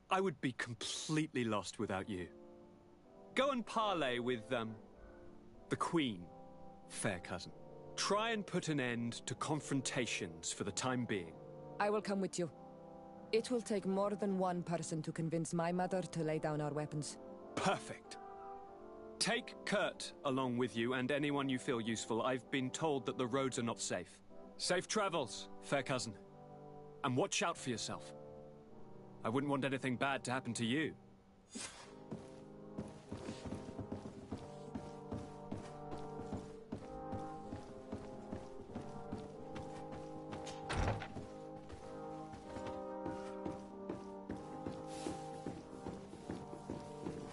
I would be completely lost without you. Go and parley with, the Queen, fair cousin. Try and put an end to confrontations for the time being. I will come with you. It will take more than one person to convince my mother to lay down our weapons. Perfect. Take Kurt along with you and anyone you feel useful. I've been told that the roads are not safe. Safe travels, fair cousin. And watch out for yourself. I wouldn't want anything bad to happen to you.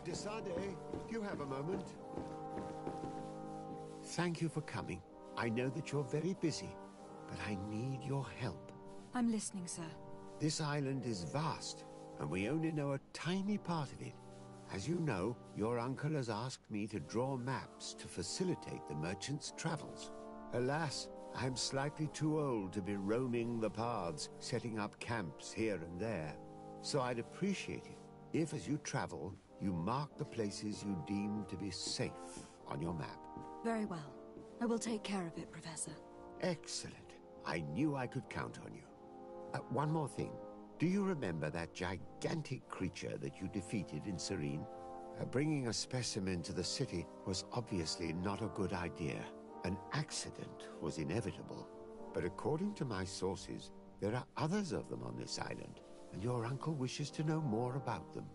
De Sade, do you have a moment? Thank you for coming. I know that you're very busy, but I need your help. I'm listening, sir. This island is vast, and we only know a tiny part of it. As you know, your uncle has asked me to draw maps to facilitate the merchants' travels. Alas, I'm slightly too old to be roaming the paths, setting up camps here and there. So I'd appreciate it if, as you travel, you mark the places you deem to be safe on your map. Very well. I will take care of it, Professor. Excellent. I knew I could count on you. One more thing. Do you remember that gigantic creature that you defeated in Serene? Bringing a specimen to the city was obviously not a good idea. An accident was inevitable. But according to my sources, there are others of them on this island, and your uncle wishes to know more about them.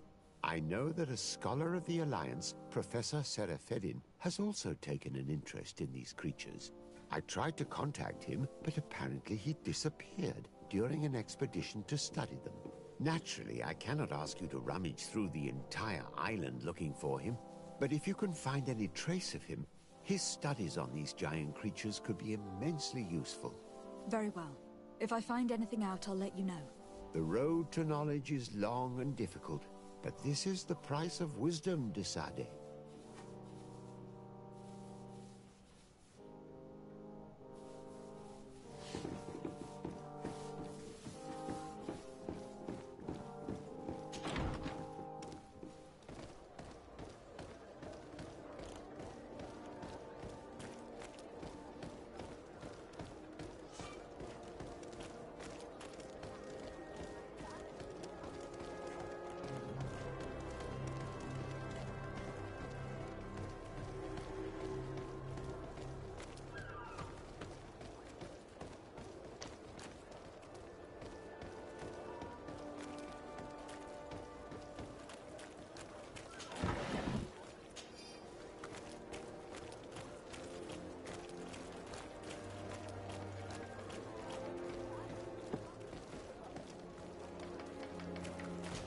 I know that a scholar of the Alliance, Professor Serafedin, has also taken an interest in these creatures. I tried to contact him, but apparently he disappeared during an expedition to study them. Naturally, I cannot ask you to rummage through the entire island looking for him, but if you can find any trace of him, his studies on these giant creatures could be immensely useful. Very well. If I find anything out, I'll let you know. The road to knowledge is long and difficult, but this is the price of wisdom, de Sade.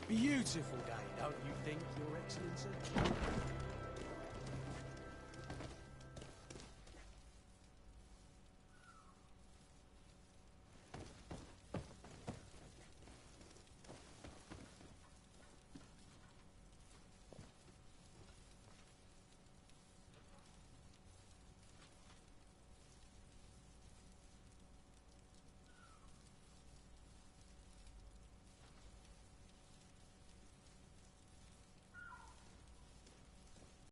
Beautiful day, don't you think, Your Excellency?